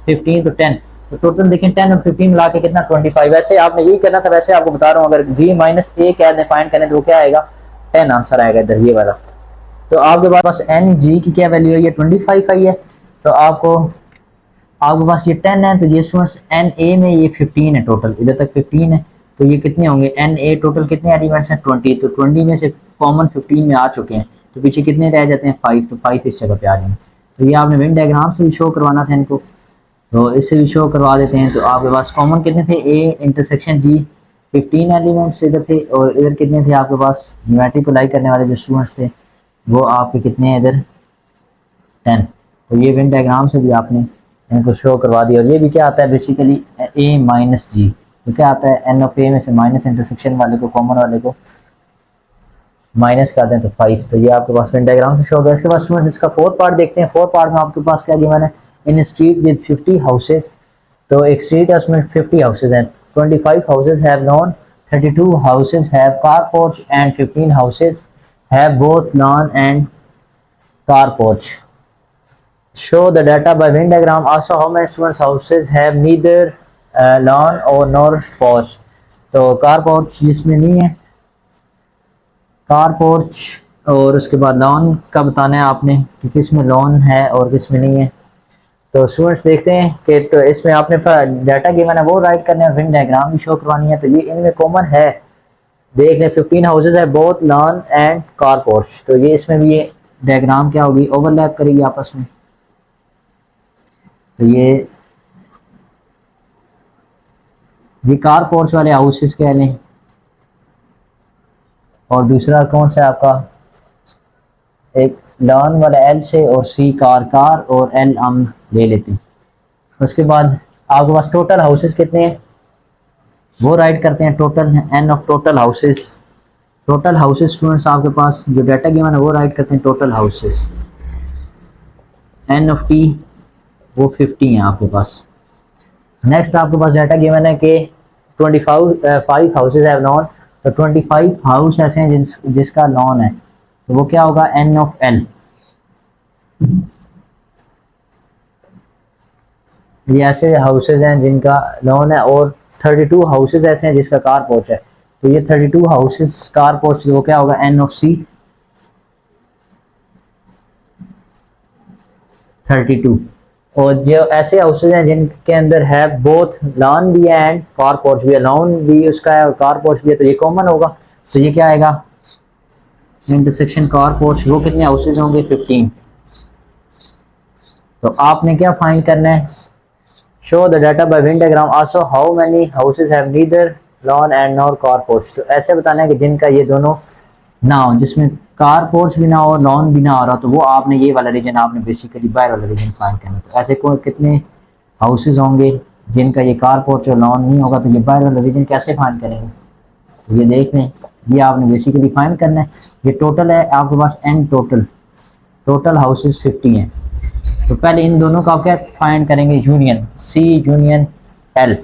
15 तो 10, तो टोटल देखें 10 और 15 मिला के कितना 25। वैसे आपने यही करना था, वैसे आपको बता रहा हूँ, अगर g माइनस ए क्या डिफाइन करें तो वो क्या आएगा 10 आंसर आएगा इधर ये वाला। तो आपके पास एन जी की क्या वैल्यू है, ये 25 आई है। तो आपके पास ये 10 है, तो ये स्टूडेंट्स एन ए में ये 15 है, टोटल इधर तक 15 है। तो ये कितने होंगे एन ए टोटल कितने एलिमेंट्स हैं 20। तो 20 में से कॉमन 15 में आ चुके हैं, तो पीछे कितने रह जाते हैं 5। तो 5 इस जगह पे आ जाएंगे। तो ये आपने वेन डायग्राम से भी शो करवाना था इनको, तो इससे भी शो करवा देते हैं। तो आपके पास कॉमन कितने थे, ए इंटरसेक्शन जी 15 एलिमेंट्स इधर थे, और इधर कितने थे आपके पास ज्योमेट्री को लाइक करने वाले जो स्टूडेंट्स थे वो आपके कितने हैं इधर 10। तो ये वेन डायग्राम से भी आपने इनको शो करवा दिया। और ये भी क्या आता है बेसिकली ए माइनस जी, तो क्या आता है एन ऑफ ए में से माइनस इंटरसेक्शन वाले को कॉमन वाले को माइनस कर दें तो 5। तो ये आपके पास वेन डायग्राम से शो हो गया। इसके बाद स्टूडेंट्स इसका फोर्थ पार्ट देखते हैं। फोर्थ पार्ट में आपके पास क्या गिवन है, इन स्ट्रीट विद 50 हाउसेज। तो एक स्ट्रीट है उसमें 50 हाउसेज हैं, 25 houses have lawn, 32 houses have car porch and 15 houses have both lawn and car porch. Show the data by Venn diagram. Also, how many students' houses have neither lawn or nor porch? तो car porch जिसमें नहीं है, car porch और उसके बाद lawn का बताना है आपने कि किस में लॉन है और किस में नहीं है। तो स्टूडेंट्स देखते हैं कि तो इसमें आपने डाटा गिवन है वो राइट करना है, वेन डायग्राम भी शो करवानी है। तो ये इनमें कॉमन है, देख लें 15 हाउसेज है both lawn and car porch. तो ये इसमें भी ये डायग्राम क्या होगी ओवरलैप करेगी आपस में। तो ये कार पोर्च वाले हाउसेस कह लें, और दूसरा कौन सा है आपका एक लॉन वाला एल से, और सी कार और एल हम ले लेते हैं। उसके बाद आपके पास टोटल हाउसेस कितने हैं वो राइट करते हैं, total n of total houses. Total houses students आपके पास जो डाटा गिवन है वो राइट करते हैं total houses, n of T वो 50 है आपके पास। नेक्स्ट आपके पास डाटा गिवन है कि 25 हाउसेज हैव लॉन। तो 25 हाउस ऐसे हैं जिसका लॉन है, तो वो क्या होगा एन ऑफ एल। ये ऐसे हाउसेज हैं जिनका लॉन है, और 32 हाउसेज ऐसे हैं जिसका कार पोर्च है। तो ये 32 हाउसेज कार पोर्च वो क्या होगा एन ऑफ सी 32। और जो ऐसे हाउसेज हैं जिनके अंदर है बोथ लॉन भी है एंड कार पोर्च भी है, लॉन भी उसका है और कार पोर्च भी है, तो ये कॉमन होगा। तो ये क्या आएगा इंटरसेक्शन कार पोर्च, वो कितने हाउसेज होंगे 15। तो आपने क्या फाइंड करना है, show the data by Venn diagram. Also how many houses have neither lawn and nor car porch. तो ऐसे बताना है कि जिनका ये दोनों ना हो, जिसमें कार पोर्च भी ना हो लॉन भी ना आ रहा, तो वो आपने ये वाला रीजन आपने बेसिकली बाहर वाला रीजन फाइंड करना। तो ऐसे को कितने हाउसेज होंगे जिनका ये कार पोर्च और लॉन नहीं होगा, तो ये बाहर वाला रीजन कैसे फाइंड करेंगे। तो ये देख लें, ये आपने बेसिकली फाइंड करना है। ये टोटल है आपके पास एन टोटल हाउसेज 50 हैं। तो पहले इन दोनों का आप क्या फाइंड करेंगे, union C union L,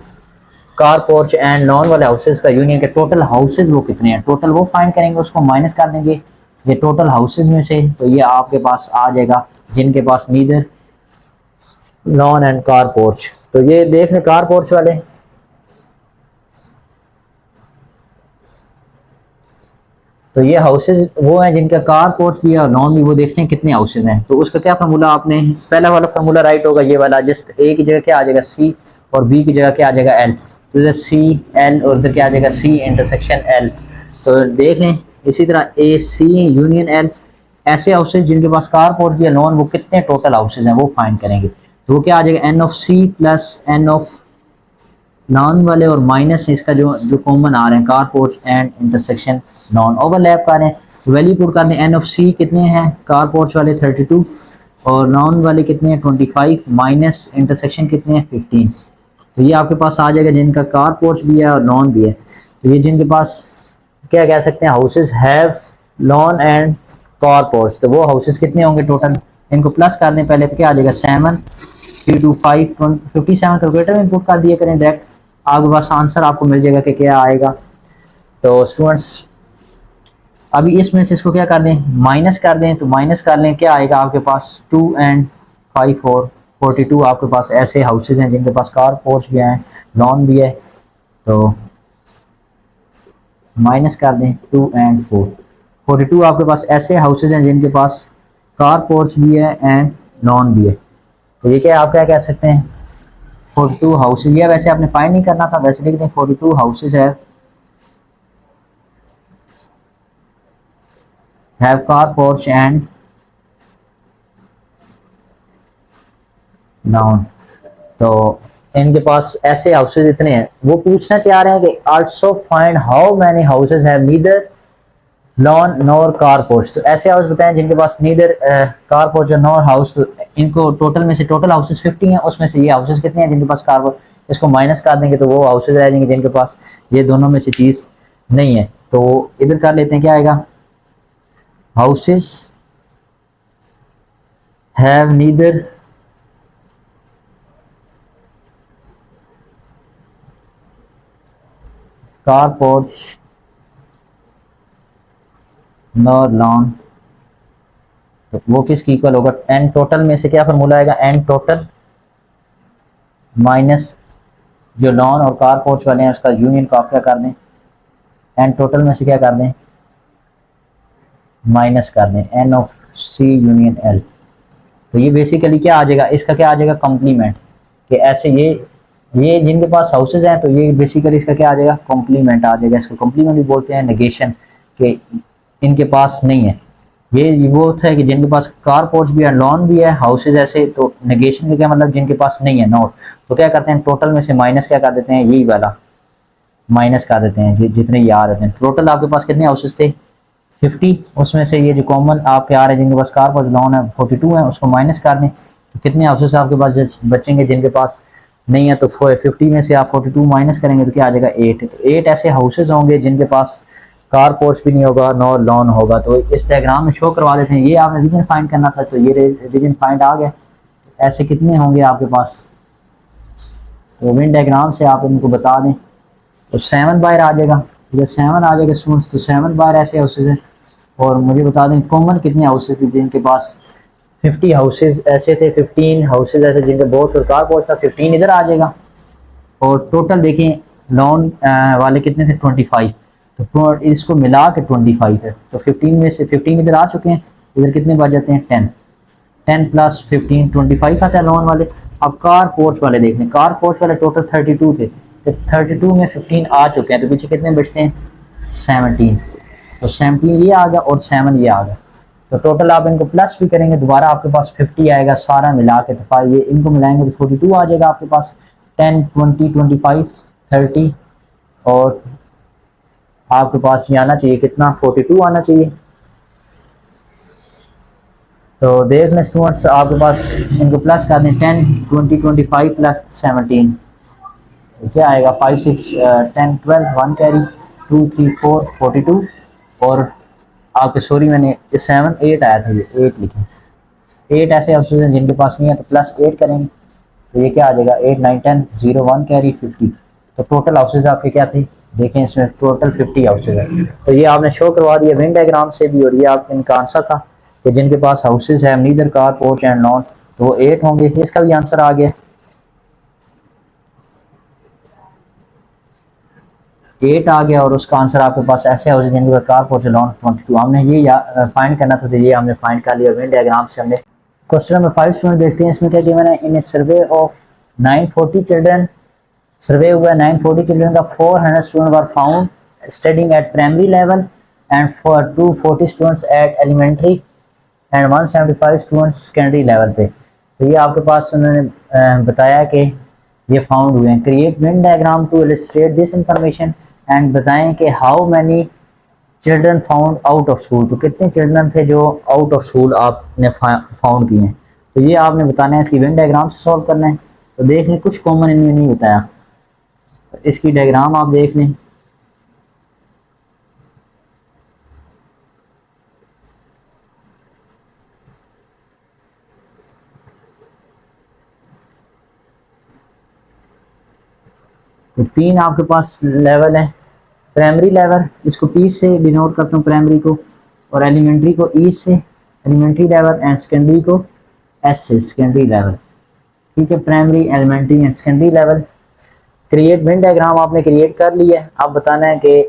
car porch and lawn वाले हाउसेज का यूनियन के टोटल हाउसेज वो कितने हैं, टोटल वो फाइंड करेंगे, उसको माइनस कर देंगे ये टोटल हाउसेज में से। तो ये आपके पास आ जाएगा जिनके पास neither lawn and car porch. तो ये देख लें कार पोर्च वाले, तो ये हाउसेज वो हैं जिनका कार पोर्च भी है और लॉन भी, वो देखते हैं कितने हाउसेज हैं। तो उसका क्या फार्मूला आपने, पहला वाला फार्मूला राइट होगा ये वाला, जस्ट ए की जगह क्या आ जाएगा सी और बी की जगह क्या आ जाएगा एल। तो इधर सी एल और इधर क्या आ जाएगा सी इंटरसेक्शन एल। तो देख लें इसी तरह ए सी यूनियन एल, ऐसे हाउसेज जिनके पास कार पोर्च भी है लॉन, वो कितने टोटल हाउसेज हैं वो फाइंड करेंगे। तो वो क्या आ जाएगा n of C plus N of non वाले और माइनस इसका जो कॉमन आ रहे हैं car porch and intersection non, overlap कर रहे हैं। वैल्यू पुट कर दें, एन ऑफ सी कितने हैं कार पोर्च वाले 32 और नॉन वाले कितने हैं 25 माइनस इंटरसेक्शन कितने हैं 15। तो ये आपके पास आ जाएगा जिनका कार पोर्च भी है और नॉन भी है। तो ये जिनके पास क्या कह सकते हैं houses have lawn and car porch, तो वो हाउसेज कितने होंगे टोटल, इनको प्लस कर दें पहले। तो क्या आ जाएगा 7 3 2 5 57 कैलकुलेटर में इनपुट कर दिए करें, डायरेक्ट आपके पास आंसर आपको मिल जाएगा कि क्या आएगा। तो स्टूडेंट्स अभी इसमें से इसको क्या कर दें माइनस कर दें, तो माइनस कर लें क्या आएगा आपके पास 2 एंड 5 और 42 आपके पास ऐसे हाउसेज हैं जिनके पास कार पोर्च भी हैं, लॉन भी है। तो माइनस कर दें 2 एंड 4। 42 आपके पास ऐसे हाउसेज हैं जिनके पास कार पोर्च भी है एंड लॉन भी है। तो ये क्या आप क्या कह सकते हैं, 42 हाउसेज, या वैसे आपने फाइंड नहीं करना था, वैसे लिखते हैं 42 houses have car porch and lawn. तो इनके पास ऐसे हाउसेज इतने हैं। वो पूछना चाह रहे हैं कि also find how many houses have neither lawn nor car porch. तो ऐसे हाउस बताएं जिनके पास नीदर कार पोर्च और नॉर हाउस। तो इनको टोटल में से, टोटल हाउसेज 50 हैं, उसमें से ये हाउसेज कितने हैं जिनके पास कार पोर्च, इसको माइनस कर देंगे तो वो हाउसेज रह जाएंगे जिनके पास ये दोनों में से चीज़ नहीं है। तो इधर कर लेते हैं, क्या आएगा, houses have neither car porch nor lawn. तो वो किसकी इक्वल होगा, एन टोटल में से क्या फॉर्मूला आएगा, एन टोटल माइनस जो लॉन और कार पोर्च वाले हैं उसका यूनियन को आप क्या कर दें, एन टोटल में से क्या कर दें, माइनस कर दें n of C union L. तो ये बेसिकली क्या आ जाएगा, इसका क्या आ जाएगा, कॉम्प्लीमेंट। कि ऐसे ये जिनके पास हाउसेज हैं तो ये बेसिकली इसका क्या आ जाएगा, कॉम्प्लीमेंट आ जाएगा। इसको कॉम्प्लीमेंट भी बोलते हैं, नेगेशन, कि इनके पास नहीं है। ये वो होता है कि जिनके पास कार पोर्च भी है, लॉन भी है, हाउसेज ऐसे। तो नेगेशन का क्या मतलब, जिनके पास नहीं है, नॉट। तो क्या करते हैं, टोटल में से माइनस क्या कर देते हैं, यही वाला माइनस कर देते हैं जितने ये आ रहे हैं। टोटल आपके पास कितने हाउसेज थे, 50, उसमें से ये जो कॉमन आपके आ रहे हैं जिनके पास कार पोर्च लॉन है 42 है, उसको माइनस कर दें। तो कितने हाउसेज आपके पास बचेंगे जिनके पास नहीं है। तो 50 में से आप 42 माइनस करेंगे तो क्या आ जाएगा, 8। तो 8 ऐसे हाउसेज होंगे जिनके पास कार पोर्च भी नहीं होगा, नो लॉन होगा। तो इस डायग्राम में शो करवा देते हैं। ये आपने रीजन फाइंड करना था, तो ये रीजन फाइंड आ गया। ऐसे कितने होंगे आपके पास, तो विन डायग्राम से आप इनको बता दें। तो 7 बाहर आ जाएगा, जब 7 आ जाएगा स्टूडेंट्स, तो 7 बाहर ऐसे हाउसेज हैं। और मुझे बता दें कॉमन कितने हाउसेज थे जिनके पास 50 हाउसेज ऐसे थे, 15 हाउसेज ऐसे जिनके बहुत और कार पोर्च था, 15 इधर आ जाएगा। और टोटल देखें लॉन वाले कितने थे, 25। तो इसको मिला के 25 है। तो 15 में से 15 इधर आ चुके हैं, इधर कितने बच जाते हैं, 10। 10 प्लस 15 25 आता है लॉन वाले। अब कार पोर्च वाले देख लें, कार पोर्च वाले टोटल 32 थे, तो 32 में 15 आ चुके हैं, तो पीछे कितने बचते हैं, 17। तो 17 ये आ गया और 7 ये आ गया। तो टोटल आप इनको प्लस भी करेंगे दोबारा आपके पास 50 आएगा सारा मिला के। तो ये इनको मिलाएंगे तो 42 आ जाएगा आपके पास। 10 20 25 30 और आपके पास ये आना चाहिए कितना, 42 आना चाहिए। तो देख लें स्टूडेंट्स, आपके पास इनको प्लस कर दें, 10 20 25 प्लस 17, तो क्या आएगा, 5 6 10 12 1 कैरी 2 3 4 42। और आपके सॉरी मैंने 7 8 आया था, ये 8 लिखें। 8 ऐसे ऑप्शन हैं जिनके पास नहीं है, तो प्लस 8 करेंगे तो ये क्या आ जाएगा, 8 9 10 0 1 कैरी 50। तो टोटल हाउसेज आपके क्या थे, देखें इसमें टोटल 50 हाउसेज है। तो ये आपने शो करवा दिया वेन डायग्राम से भी। और ये आपका इनका आंसर था कि जिनके पास हाउसेज है neither car porch and lawn, तो वो 8 होंगे। इसका भी आंसर आ गया, 8 आ गया। और उसका आंसर आपके पास ऐसे हाउसेज जिनके पास कार पोर्च लॉन 22। हमने ये फाइंड करना था, तो ये हमने फाइंड कर लिया वेन डायग्राम से हमने। क्वेश्चन नंबर 5 स्टूडेंट देखते हैं, इसमें क्या किया मैंने, इन ए सर्वे ऑफ 940 चिल्ड्रन, सर्वे हुआ 940 चिल्ड्रन का, 400 student were found studying at primary level and for 240 students at elementary and 175 students secondary level पे। तो ये आपके पास उन्होंने बताया कि ये फाउंड हुए हैं। Create Venn diagram to illustrate this information and बताएं कि how many children found out of school. तो कितने चिल्ड्रन थे जो आउट ऑफ स्कूल आपने फाउंड किए हैं। तो ये आपने बताना है, इसकी वेन डायग्राम से सॉल्व करना है। तो देख लें कुछ कॉमन इनमें नहीं बताया, तो इसकी डायग्राम आप देख लें। तो 3 आपके पास लेवल है। प्राइमरी लेवल, इसको पी से डिनोट करता हूँ प्राइमरी को, और एलिमेंट्री को ई से एलिमेंट्री लेवल, एंड सेकेंडरी को एस से सेकेंडरी लेवल। ठीक है, primary, elementary and secondary level. Create Venn diagram आपने क्रिएट कर लिया है। अब बताना है कि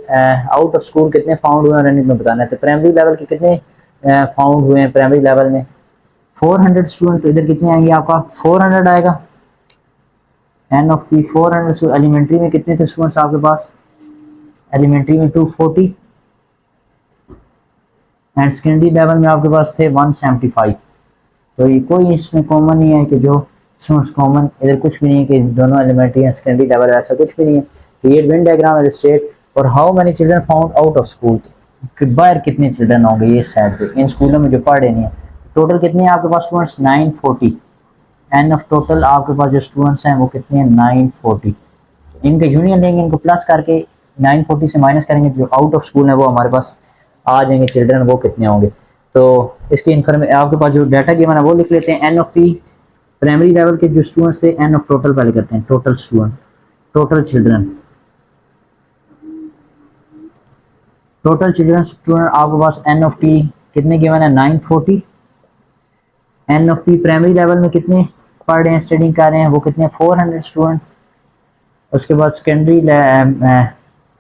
आउट ऑफ स्कूल कितने फाउंड हुए हैं रनिंग में बताना है। तो प्राइमरी लेवल के कितने फाउंड हुए हैं प्राइमरी लेवल में 400 स्टूडेंट, तो इधर कितने आएंगे आपका 400 आएगा। N of P 400। एलिमेंट्री में कितने थे स्टूडेंट्स आपके पास, एलिमेंट्री में 240 एंड सेकेंडरी लेवल में आपके पास थे 175। तो ये कोई इसमें कॉमन नहीं है कि जो स्टूडेंट्स कॉमन, इधर कुछ भी नहीं है कि दोनों एलिमेंट्री एंड सेकेंडरी लेवल, ऐसा कुछ भी नहीं है। क्रिएट वेन डायग्राम इलस्ट्रेट और how many children found out of school, बाहर कितने चिल्ड्रन होंगे ये साइड पे इन स्कूलों में जो पढ़ रहे नहीं है। टोटल कितने हैं आपके पास स्टूडेंट्स 940। एन ऑफ टोटल आपके पास जो स्टूडेंट्स हैं वो कितने हैं 940। इनका यूनियन लेंगे, इनको प्लस करके 940 से माइनस करेंगे, जो आउट ऑफ स्कूल है वो हमारे पास आ जाएंगे चिल्ड्रन, वो कितने होंगे। तो इसकी इन्फॉर्मेशन आपके पास जो डाटा गिवन है वो लिख लेते हैं। N of P primary level के जो स्टूडेंट्स थे, एन ऑफ टोटल पहले करते हैं, total student, total children, total children student आपके पास एन ऑफ टी कितने गिवन है 940। N of P primary level में कितने पढ़ रहे हैं स्टडिंग कर रहे हैं वो कितने 400 स्टूडेंट। उसके बाद सेकेंडरी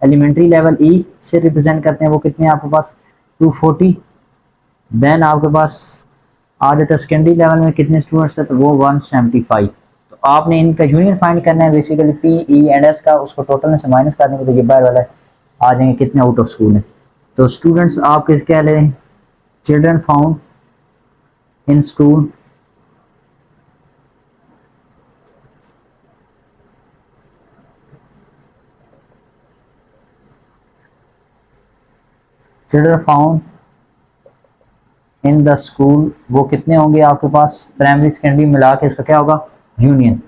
एलिमेंट्री लेवल ई से रिप्रेजेंट करते हैं वो कितने आपके पास 240। देन आपके पास आ जाता है सेकेंडरी लेवल में कितने स्टूडेंट्स हैं तो वो 175। तो आपने इनका यूनियन फाइंड करना है basically P E and S का, उसको टोटल में से माइनस कर देंगे तो ये बाहर वाला आ जाएंगे कितने आउट ऑफ स्कूल है। तो स्टूडेंट्स आपके क्या ले children found in school children found in the school वो कितने होंगे आपके पास प्राइमरी सेकेंडरी मिला के, इसका क्या होगा union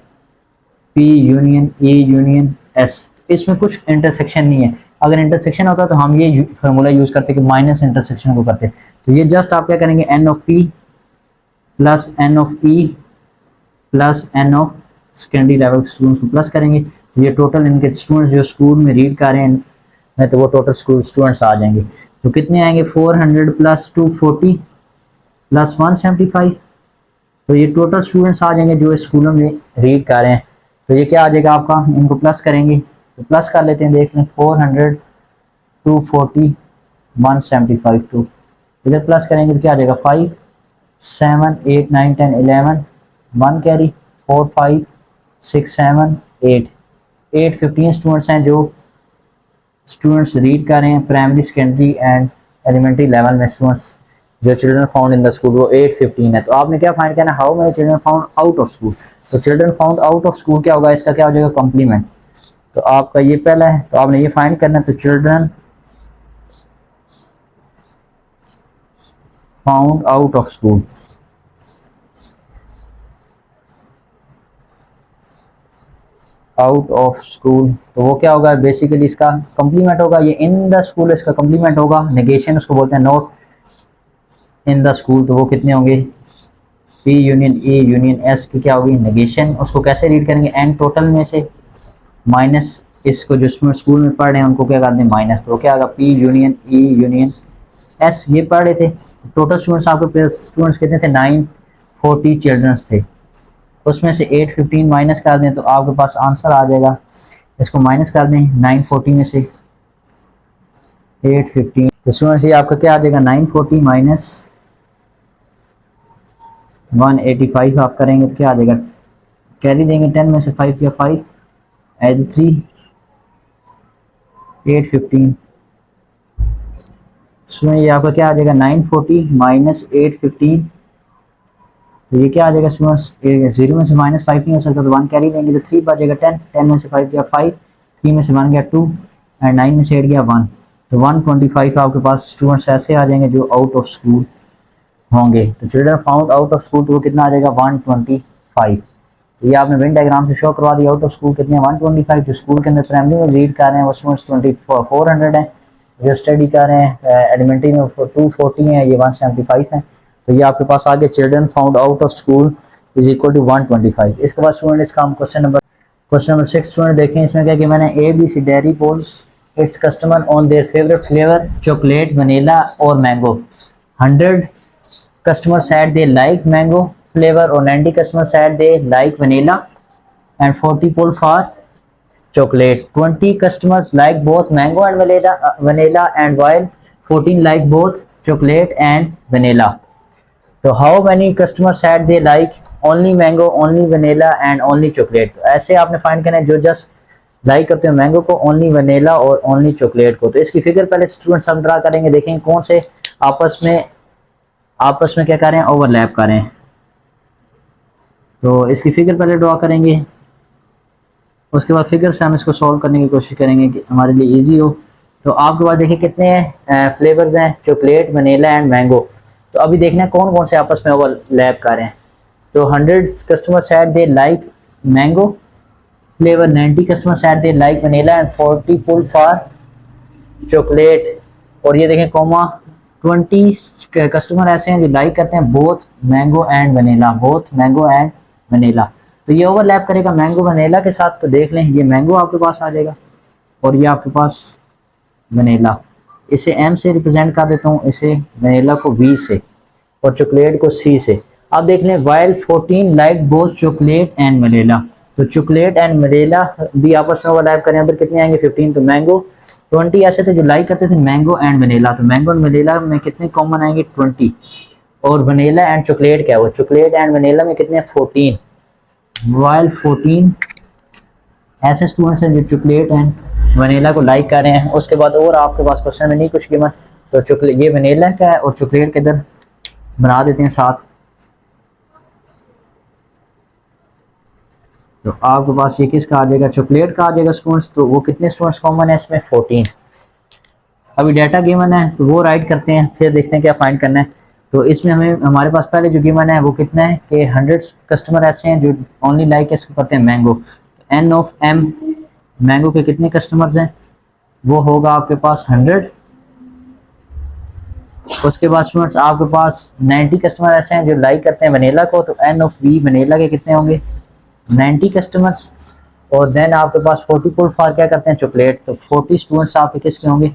P union A union S. इसमें कुछ इंटरसेक्शन नहीं है, अगर इंटरसेक्शन होता तो हम ये फार्मूला यूज करते कि माइनस इंटरसेक्शन को करते। तो ये जस्ट आप क्या करेंगे N of P plus N of E plus N of secondary level students को प्लस करेंगे, तो ये टोटल इनके स्टूडेंट्स जो स्कूल में रीड कर रहे हैं तो वो टोटल स्कूल स्टूडेंट्स आ जाएंगे। तो कितने आएंगे 400 प्लस 240 प्लस 175। तो ये टोटल स्टूडेंट्स आ जाएंगे जो स्कूलों में रीड कर रहे हैं। तो ये क्या आ जाएगा आपका, इनको प्लस करेंगे तो प्लस कर लेते हैं, देख लें 400 240 175। तो इधर प्लस करेंगे तो क्या आ जाएगा 5 7 8 9 10 11 1 कैरी 4 5 6 7 8 8 15 स्टूडेंट्स हैं जो स्टूडेंट्स रीड कर रहे हैं primary secondary and elementary level में। स्टूडेंट्स जो children found in the school वो 815 है। तो आपने क्या फाइंड करना है how many children found out of school. तो children found out of school क्या होगा, इसका क्या हो जाएगा कॉम्प्लीमेंट। तो आपका ये पहला है, तो आपने ये फाइंड करना है। तो children found out of school, out of school, तो वो क्या होगा बेसिकली इसका कॉम्प्लीमेंट होगा। ये इन द स्कूल इसका कॉम्प्लीमेंट होगा, नेगेशन उसको बोलते हैं, नॉट इन द स्कूल। तो वो कितने होंगे P union A union S की क्या होगी नेगेशन। उसको कैसे रीड करेंगे एन टोटल में से माइनस इसको जो स्टूडेंट स्कूल में पढ़ रहे हैं उनको क्या कर दें माइनस। तो वो क्या होगा P union E union S. ये पढ़ रहे थे टोटल स्टूडेंट्स आपके स्टूडेंट्स कितने थे 940 चिल्ड्रंस थे, उसमें से 815 माइनस कर दें तो आपके पास आंसर आ जाएगा। इसको माइनस कर दें 940 में से 815, तो स्टूडेंट्स ये आपका क्या आ जाएगा 940 माइनस 185 आप करेंगे तो क्या आ जाएगा, कैरी देंगे 10 में से 5 या 5 एड 3 815। स्टूडेंट ये आपका क्या आ जाएगा 940 माइनस 815। तो ये क्या आ जाएगा स्टूडेंट्स 0 में से माइनस 5 नहीं हो सकता तो 1 कैरी लेंगे तो 3 बचेगा 10, 10 में से 5 गया 5, 3 में से 1 गया 2 एंड 9 में से 8 गया 1। तो 125 आपके पास स्टूडेंट्स ऐसे आ जाएंगे जो आउट ऑफ स्कूल होंगे। तो children found out of school तो वो कितना आ जाएगा 125। तो ये आपने वेन डायग्राम से शो करवा दिया। आउट ऑफ स्कूल कितने 125, जो स्कूल के अंदर प्राइमरी में रीड कर रहे हैं वो स्टूडेंट्स 400 हैं, जो स्टडी कर रहे हैं एलिमेंट्री में 240 हैं, ये 175 हैं। तो ये आपके पास आगे children found out of school is equal to 125। इसके बाद स्टूडेंट इसका हम क्वेश्चन नंबर 6 स्टूडेंट देखें। इसमें क्या कि मैंने ABC dairy polls its customer on their favourite flavour chocolate vanilla और mango. 100 customers said they like mango, flavor or 90 customers said they like vanilla and 40 pull for chocolate. 20 customers like both mango and vanilla and while 14 like both chocolate and vanilla. तो how many customer said they like only mango, only vanilla and only chocolate. तो ऐसे आपने find करना है जो just like करते हो mango को, ओनली वनीला और ओनली चॉकलेट को। तो इसकी फिगर पहले स्टूडेंट्स हम ड्रा करेंगे, देखेंगे कौन से आपस में क्या कर रहे हैं, ओवरलैप कर रहे हैं। तो इसकी फिगर पहले ड्रा करेंगे, उसके बाद फिगर से हम इसको सॉल्व करने की कोशिश करेंगे कि हमारे लिए इजी हो। तो आपके पास देखिए कितने फ्लेवर्स हैं, चॉकलेट, वनीला एंड मैंगो। तो अभी देखना है कौन कौन से आपस में ओवरलैप कर रहे हैं। तो 100 customer said they like mango flavour, 90 customer said they like vanilla and 40 pull for chocolate. और ये देखें कोमा 20 कस्टमर ऐसे हैं जो लाइक करते हैं both mango and vanilla, both mango and vanilla. तो ये ओवरलैप करेगा मैंगो वनीला के साथ। तो देख लें ये मैंगो आपके पास आ जाएगा और ये आपके पास वनीला। इसे एम से रिप्रेजेंट कर देता हूँ, इसे वनीला को वी से और चॉकलेट को सी से। अब देख लें while 14 like both chocolate and vanilla. तो चॉकलेट एंड वनीला भी आपस में ओवरलैप करें, अंदर कितने आएंगे 15। तो मैंगो 20 ऐसे थे जो लाइक करते थे मैंगो एंड वनीला। तो मैंगो एंड वनीला में कितने कॉमन आएंगे 20। और वनीला एंड चॉकलेट क्या है, वो चॉकलेट एंड वनीला में कितने 14। वाइल 14 ऐसे स्टूडेंट्स हैं जो चॉकलेट एंड वनीला को लाइक कर रहे हैं। उसके बाद और आपके पास क्वेश्चन में नहीं कुछ गिवन, तो चॉकलेट ये वनीला का है और चॉकलेट के इधर बना देते हैं साथ। तो आपके पास ये किसका आ जाएगा, चॉकलेट का आ जाएगा स्टूडेंट्स। तो वो कितने स्टूडेंट्स कॉमन है इसमें 14। अभी डाटा गिवन है तो वो राइट करते हैं, फिर देखते हैं क्या फाइंड करना है। तो इसमें हमारे पास पहले जो गिवन है वो कितना है कि 100 कस्टमर ऐसे हैं जो ओनली लाइक इसको करते हैं mango. N of M mango के कितने कस्टमर्स हैं, वो होगा आपके पास 100। उसके बाद स्टूडेंट्स आपके पास 90 कस्टमर ऐसे हैं जो लाइक करते हैं वनीला को। तो एन ऑफ वी वनीला के कितने होंगे 90 कस्टमर्स। और देन आपके पास 40 पुल फॉर क्या करते हैं चॉकलेट। तो 40 स्टूडेंट्स आपके किसके होंगे,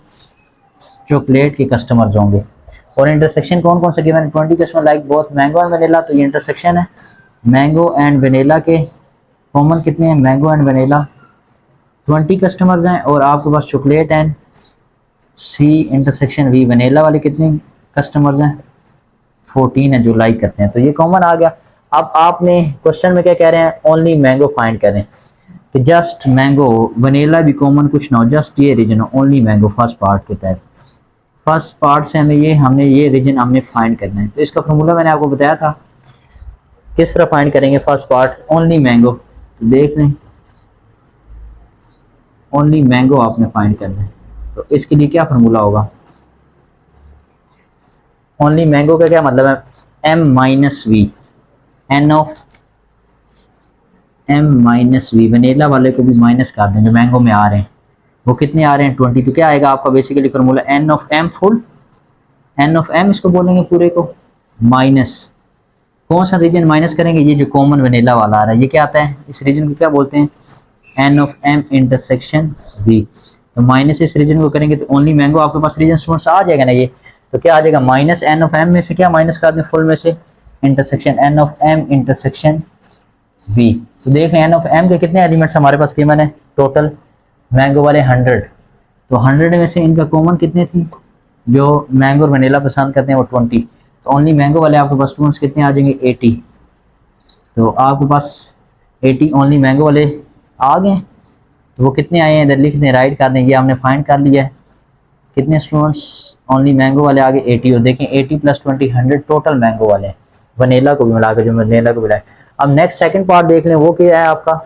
चॉकलेट के कस्टमर्स होंगे। और इंटरसेक्शन कौन कौन से गिवन है, 20 customer like both mango and vanilla. तो ये इंटरसेक्शन है मैंगो एंड वनीला के, कॉमन कितने हैं मैंगो एंड वनीला 20 कस्टमर्स हैं। और आपके पास chocolate and C intersection V vanilla वाले कितने कस्टमर्स हैं 14 है जो लाइक करते हैं। तो ये कॉमन आ गया। अब आपने क्वेश्चन में क्या कह रहे हैं, ओनली मैंगो फाइंड करें कि जस्ट मैंगो, वनीला भी कॉमन कुछ ना हो, जस्ट ये रीजन हो, ओनली मैंगो फर्स्ट पार्ट के तहत। फर्स्ट पार्ट से हमने ये रीजन हमने फाइंड करना है। तो इसका फॉर्मूला मैंने आपको बताया था किस तरह फाइंड करेंगे फर्स्ट पार्ट ओनली मैंगो। तो देख लें ओनली मैंगो आपने फाइंड करना है। तो इसके लिए क्या फॉर्मूला होगा, ओनली मैंगो का क्या मतलब है, M minus V, n of M minus V. Vanilla वाले को भी माइनस कर दें जो मैंगो में आ रहे हैं, वो कितने आ रहे हैं 20। तो क्या आएगा आपका basically formula n of M full, n of M इसको बोलेंगे पूरे को, माइनस कौन सा रीजन माइनस करेंगे, ये जो कॉमन वनीला वाला आ रहा है ये क्या आता है, इस रीजन को क्या बोलते हैं n of M intersection V. तो माइनस इस रीजन को करेंगे तो ओनली मैंगो आपके पास रीजन स्टूडेंट्स आ जाएगा ना। ये तो क्या आ जाएगा माइनस एन ऑफ एम में से क्या माइनस कर दें फुल में से intersection N of M intersection V. तो देख लें एन ऑफ एम के कितने एलिमेंट्स हमारे पास गिवन है टोटल, मैंगो वाले 100। तो 100 में से इनका कॉमन कितने थी, जो मैंगो और वनीला पसंद करते हैं वो 20। तो ओनली मैंगो वाले आपके पास स्टूडेंट्स कितने आ जाएंगे 80। तो आपके पास 80 ओनली मैंगो वाले आ गए। तो वो कितने आए हैं इधर लिख दें, राइट कर दें, ये हमने फाइंड कर लिया है कितने स्टूडेंट्स ओनली मैंगो वाले आगे 80। और देखें 80 + 20 100 टोटल मैंगो वाले हैं, वनीला को भी मिला के जो वनीला को मिलाए। अब नेक्स्ट सेकंड पार्ट देख लें, वो क्या है आपका,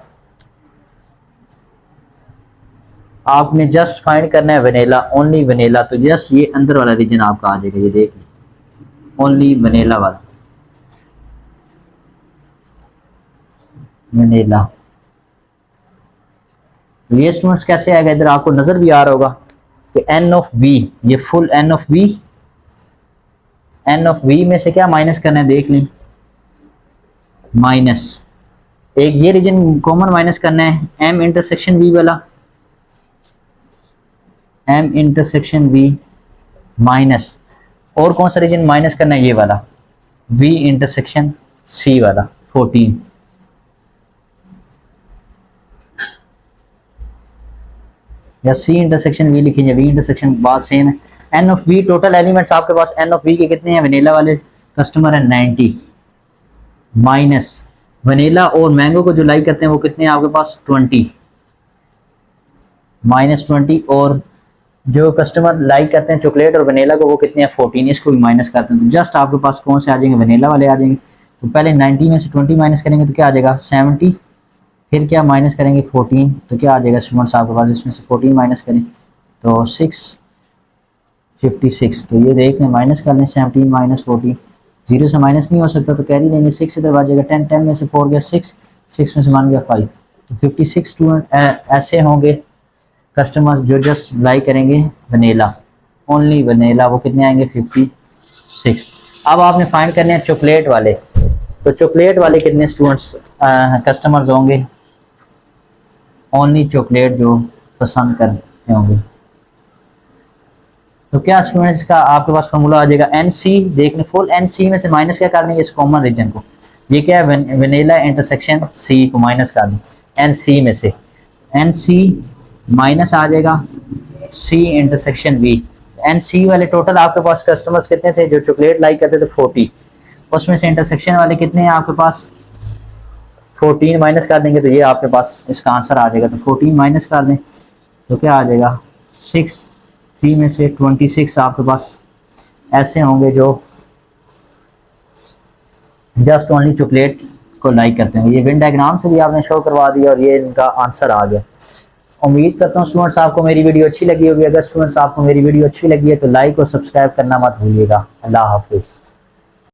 आपने जस्ट फाइंड करना है वनीला, ओनली वनीला। तो जस्ट ये अंदर वाला रीजन आपका आ जाएगा, ये देख लें ओनली वनीला वाला, वनीला। तो ये स्टूडेंट्स कैसे आएगा, इधर आपको नजर भी आ रहा होगा कि एन ऑफ वी, ये full n of V, n of V में से क्या माइनस करना है देख लें, माइनस एक ये रीजन कॉमन माइनस करना है एम इंटरसेक्शन वी वाला, एम इंटरसेक्शन वी माइनस, और कौन सा रीजन माइनस करना है ये वाला वी इंटरसेक्शन सी वाला 14, या सी इंटरसेक्शन वी लिखेंगे, वी इंटरसेक्शन बात सेम है। N of V total elements आपके पास एन ऑफ वी के कितने हैं, वनीला वाले कस्टमर है 90, माइनस वनीला और मैंगो को जो लाइक करते हैं वो कितने हैं आपके पास 20, -20, और जो कस्टमर लाइक करते हैं चॉकलेट और वनीला को वो कितने हैं 14, इसको भी माइनस करते हैं। तो जस्ट आपके पास कौन से आ जाएंगे, वनीला वाले आ जाएंगे। तो पहले 90 में से 20 माइनस करेंगे तो क्या आ जाएगा 70, फिर क्या माइनस करेंगे 14, तो क्या आ जाएगा स्टूडेंट्स आपके पास, इसमें से 14 माइनस करें तो 656। तो ये देख लें, माइनस कर लें 17 माइनस 14, जीरो से माइनस नहीं हो सकता तो कैरी लेंगे, 6 इधर आ जाएगा 10, 10 में से 4 गया 6, 6 में से 1 गया 5, तो 56 स्टूडेंट ऐसे होंगे कस्टमर्स जो जस्ट लाइक करेंगे वनीला, ओनली वनीला, वो कितने आएंगे 56। अब आपने फाइंड करने हैं चॉकलेट वाले, तो चॉकलेट वाले कितने स्टूडेंट्स कस्टमर्स होंगे, ओनली चॉकलेट जो पसंद करते होंगे। तो क्या स्टूडेंट्स का आपके पास फॉर्मूला आ जाएगा एन सी, देख लें फुल एन सी में से माइनस क्या कर देंगे इस कॉमन रीजन को, ये क्या है वनीला इंटरसेक्शन सी को माइनस कर दें एन सी में से, एन सी माइनस आ जाएगा C intersection V. N C वाले टोटल आपके पास कस्टमर्स कितने थे जो चॉकलेट लाइक करते थे 40, उसमें से इंटरसेक्शन वाले कितने हैं आपके पास 14 माइनस कर देंगे तो ये आपके पास इसका आंसर आ जाएगा। तो 14 माइनस कर दें तो क्या आ जाएगा 6, 3 में से 26 आपके पास ऐसे होंगे जो जस्ट ओनली चॉकलेट को लाइक करते हैं। ये वेन डायग्राम से भी आपने शो करवा दिया और ये इनका आंसर आ गया। उम्मीद करता हूँ स्टूडेंट्स आपको मेरी वीडियो अच्छी लगी होगी। अगर स्टूडेंट्स आपको मेरी वीडियो अच्छी लगी है तो लाइक और सब्सक्राइब करना मत भूलिएगा। अल्लाह हाफिज़।